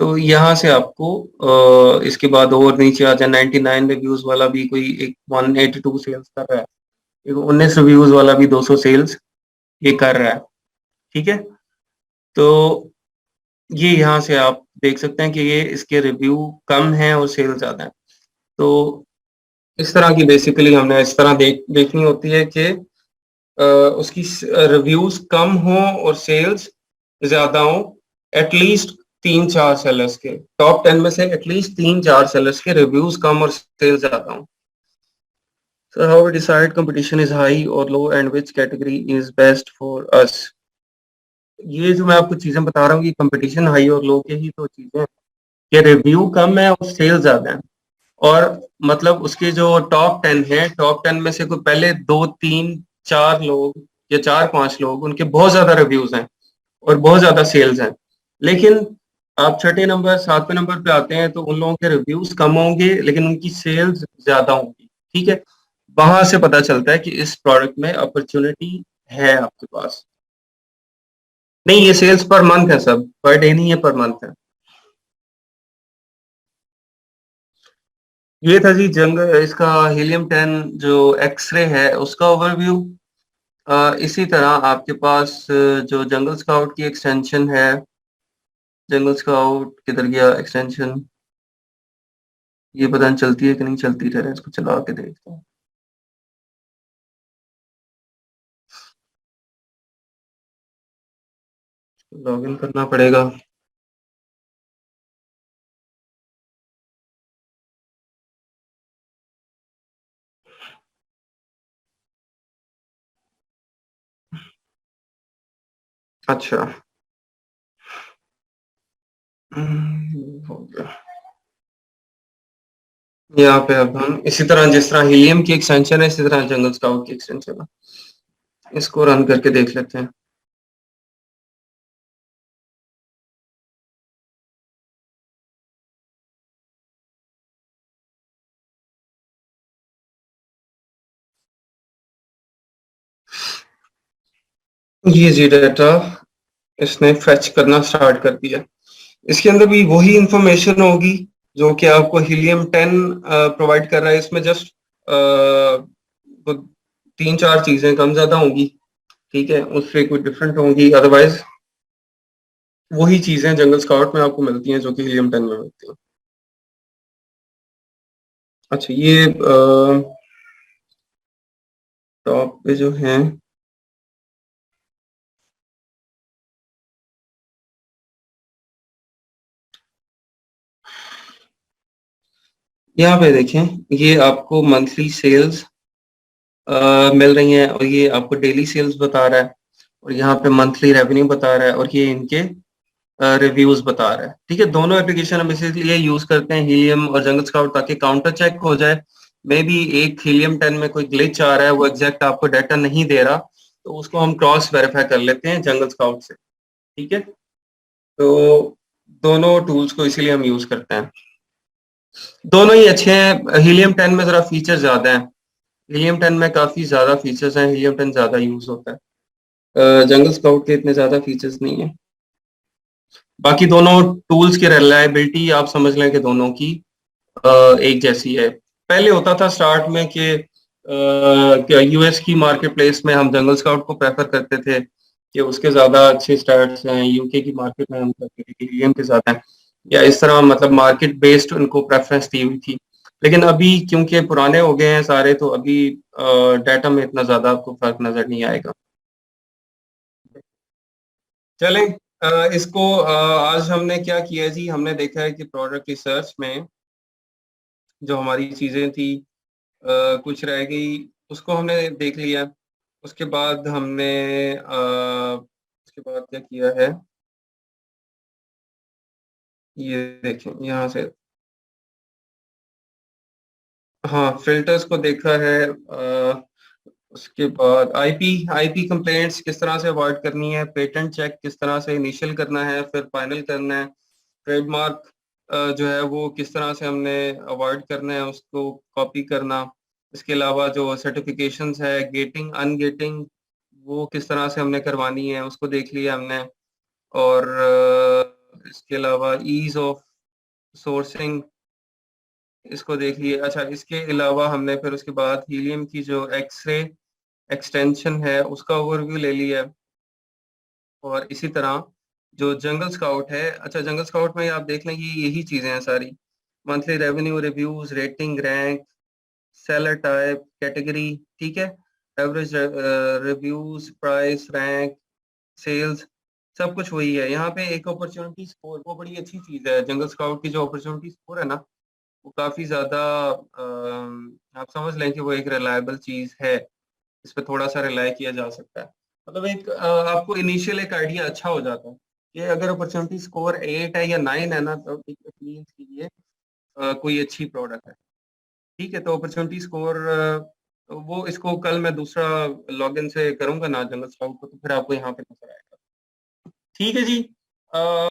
तो यहाँ से आपको इसके बाद और नीचे आ जाए, 99 रिव्यूज वाला भी कोई एक 182 सेल्स कर रहा है, एक 19 रिव्यूज वाला भी 200 सेल्स ये कर रहा है। ठीक है, तो ये यहाँ से आप देख सकते हैं कि ये इसके रिव्यू कम हैं और सेल ज्यादा है। तो इस तरह की बेसिकली हमने इस तरह देखनी होती है कि उसकी रिव्यूज कम हो और सेल्स ज्यादा हो। एटलीस्ट 3-4 सेलर्स के, टॉप 10 में से एटलीस्ट 3-4 सेलर्स के रिव्यूज कम और सेल्स ज्यादा हो। So how we decide competition is high or low and which category is best for us? ये जो मैं आपको चीजें बता रहा हूँ, ये कंपटीशन हाई और लो के ही तो चीजें हैं कि रिव्यू कम है और सेल ज्यादा है। और मतलब उसके जो टॉप 10 है, टॉप 10 में से कोई पहले 2-3-4 लोग या 4-5 लोग, उनके बहुत ज्यादा रिव्यूज हैं और बहुत ज्यादा सेल्स हैं। लेकिन आप छठे नंबर 7वें नंबर पे आते हैं तो उन लोगों के रिव्यूज कम होंगे लेकिन उनकी सेल्स ज्यादा होंगी। ठीक है, वहां से पता चलता है कि इस प्रोडक्ट में अपॉर्चुनिटी है आपके पास। नहीं, ये सेल्स पर मंथ है, सब पर डे नहीं है, पर मंथ है। ये था जी जंग इसका हीलियम 10 जो एक्सरे है उसका ओवरव्यू। इसी तरह आपके पास जो जंगल स्काउट की एक्सटेंशन है, जंगल स्काउट किधर गया एक्सटेंशन, ये पता नहीं चलती है कि नहीं चलती, रह इसको चला के देखते हैं। लॉगिन करना पड़ेगा। अच्छा। हो गया। यहाँ पे अब हम इसी तरह, जिस तरह हीलियम की एक्सटेंशन है, इसी तरह जंगल स्काउट की एक्सटेंशन है। इसको रन करके देख लेते हैं। ये जी डाटा इसने फेच करना स्टार्ट कर दिया। इसके अंदर भी वही इंफॉर्मेशन होगी जो कि आपको हीलियम 10 प्रोवाइड कर रहा है। इसमें जस्ट तीन चार चीजें कम ज्यादा होंगी, ठीक है, उससे कुछ डिफरेंट होंगी। अदरवाइज वही चीजें जंगल स्काउट में आपको मिलती हैं जो कि हीलियम 10 में मिलती हैं। अच्छा, ये टॉप पे जो है, यहाँ पे देखें, ये आपको मंथली सेल्स मिल रही हैं, और ये आपको डेली सेल्स बता रहा है, और यहाँ पे मंथली रेवेन्यू बता रहा है, और ये इनके रिव्यूज बता रहा है। ठीक है, दोनों एप्लीकेशन हम इसीलिए यूज करते हैं, हीलियम और जंगल स्काउट, ताकि काउंटर चेक हो जाए। मे बी एक हीलियम 10 में कोई ग्लिच आ रहा है, वो एग्जैक्ट आपको डाटा नहीं दे रहा, तो उसको हम क्रॉस वेरीफाई कर लेते हैं जंगल स्काउट से। ठीक है, तो दोनों टूल्स को इसीलिए हम यूज करते हैं। दोनों ही अच्छे हैं। हीलियम 10 में जरा फीचर ज्यादा है। हीलियम 10 में काफी ज्यादा फीचर्स हैं, हीलियम 10 ज्यादा यूज होता है। जंगल स्काउट के इतने ज्यादा फीचर्स नहीं है। बाकी दोनों टूल्स की रिलायबिलिटी आप समझ लें कि दोनों की एक जैसी है। पहले होता था स्टार्ट में कि यूएस की मार्केट प्लेस में हम जंगल स्काउट को प्रेफर करते थे कि उसके ज्यादा अच्छे स्टार्ट्स हैं, यूके की मार्केट में हम करते थे कि हीलियम के साथ हैं, या इस तरह, मतलब मार्केट बेस्ड उनको प्रेफरेंस दी हुई थी। लेकिन अभी क्योंकि पुराने हो गए हैं सारे, तो अभी डाटा में इतना ज्यादा आपको फर्क नजर नहीं आएगा। चलें, इसको आज हमने क्या किया जी, हमने देखा है कि प्रोडक्ट रिसर्च में जो हमारी चीजें थी, कुछ रह गई, उसको हमने देख लिया। उसके बाद हमने उसके बाद क्या किया है, ये देखें यहाँ से। हाँ, फिल्टर्स को देखा है। उसके बाद आईपी आईपी कंप्लेंट्स किस तरह से अवॉइड करनी है, पेटेंट चेक किस तरह से इनिशियल करना है फिर फाइनल करना है, ट्रेडमार्क जो है वो किस तरह से हमने अवॉइड करना है उसको कॉपी करना। इसके अलावा जो सर्टिफिकेशंस है, गेटिंग अनगेटिंग, वो किस तरह से हमने करवानी है उसको देख लिया हमने। और इसके अलावा ईज ऑफ सोर्सिंग, इसको देख लिए। अच्छा, इसके अलावा हमने फिर उसके बाद हीलियम की जो एक्सरे एक्सटेंशन है उसका ओवरव्यू ले लिया है। और इसी तरह जो जंगल स्काउट है, अच्छा जंगल स्काउट में आप देख लें कि यही चीजें हैं सारी। Monthly revenue, reviews, rating, rank, seller type, category, ठीक है, average reviews, price, rank, sales, सब कुछ वही है। यहाँ पे एक अपॉर्चुनिटी स्कोर, वो बड़ी अच्छी चीज है जंगल स्काउट की, जो अपॉर्चुनिटी स्कोर है ना, वो काफी ज्यादा आप समझ लें कि वो एक रिलायबल चीज है। इस पे थोड़ा सा रिलाय किया जा सकता है। मतलब एक आपको इनिशियल एक आइडिया अच्छा हो जाता है कि अगर अपॉर्चुनिटी स्कोर 8 है या 9 है ना, तो इट मीन्स कि ये कोई अच्छी प्रोडक्ट है। ठीक है, तो अपॉर्चुनिटी स्कोर वो, इसको कल मैं दूसरा लॉगिन से करूंगा ना जंगल स्काउट को, तो फिर आपको यहाँ पे नजर आएगा। ठीक है जी। अ,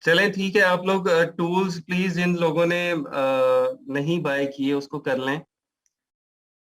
चलें, ठीक है, आप लोग टूल्स प्लीज जिन लोगों ने नहीं बाय किए उसको कर लें।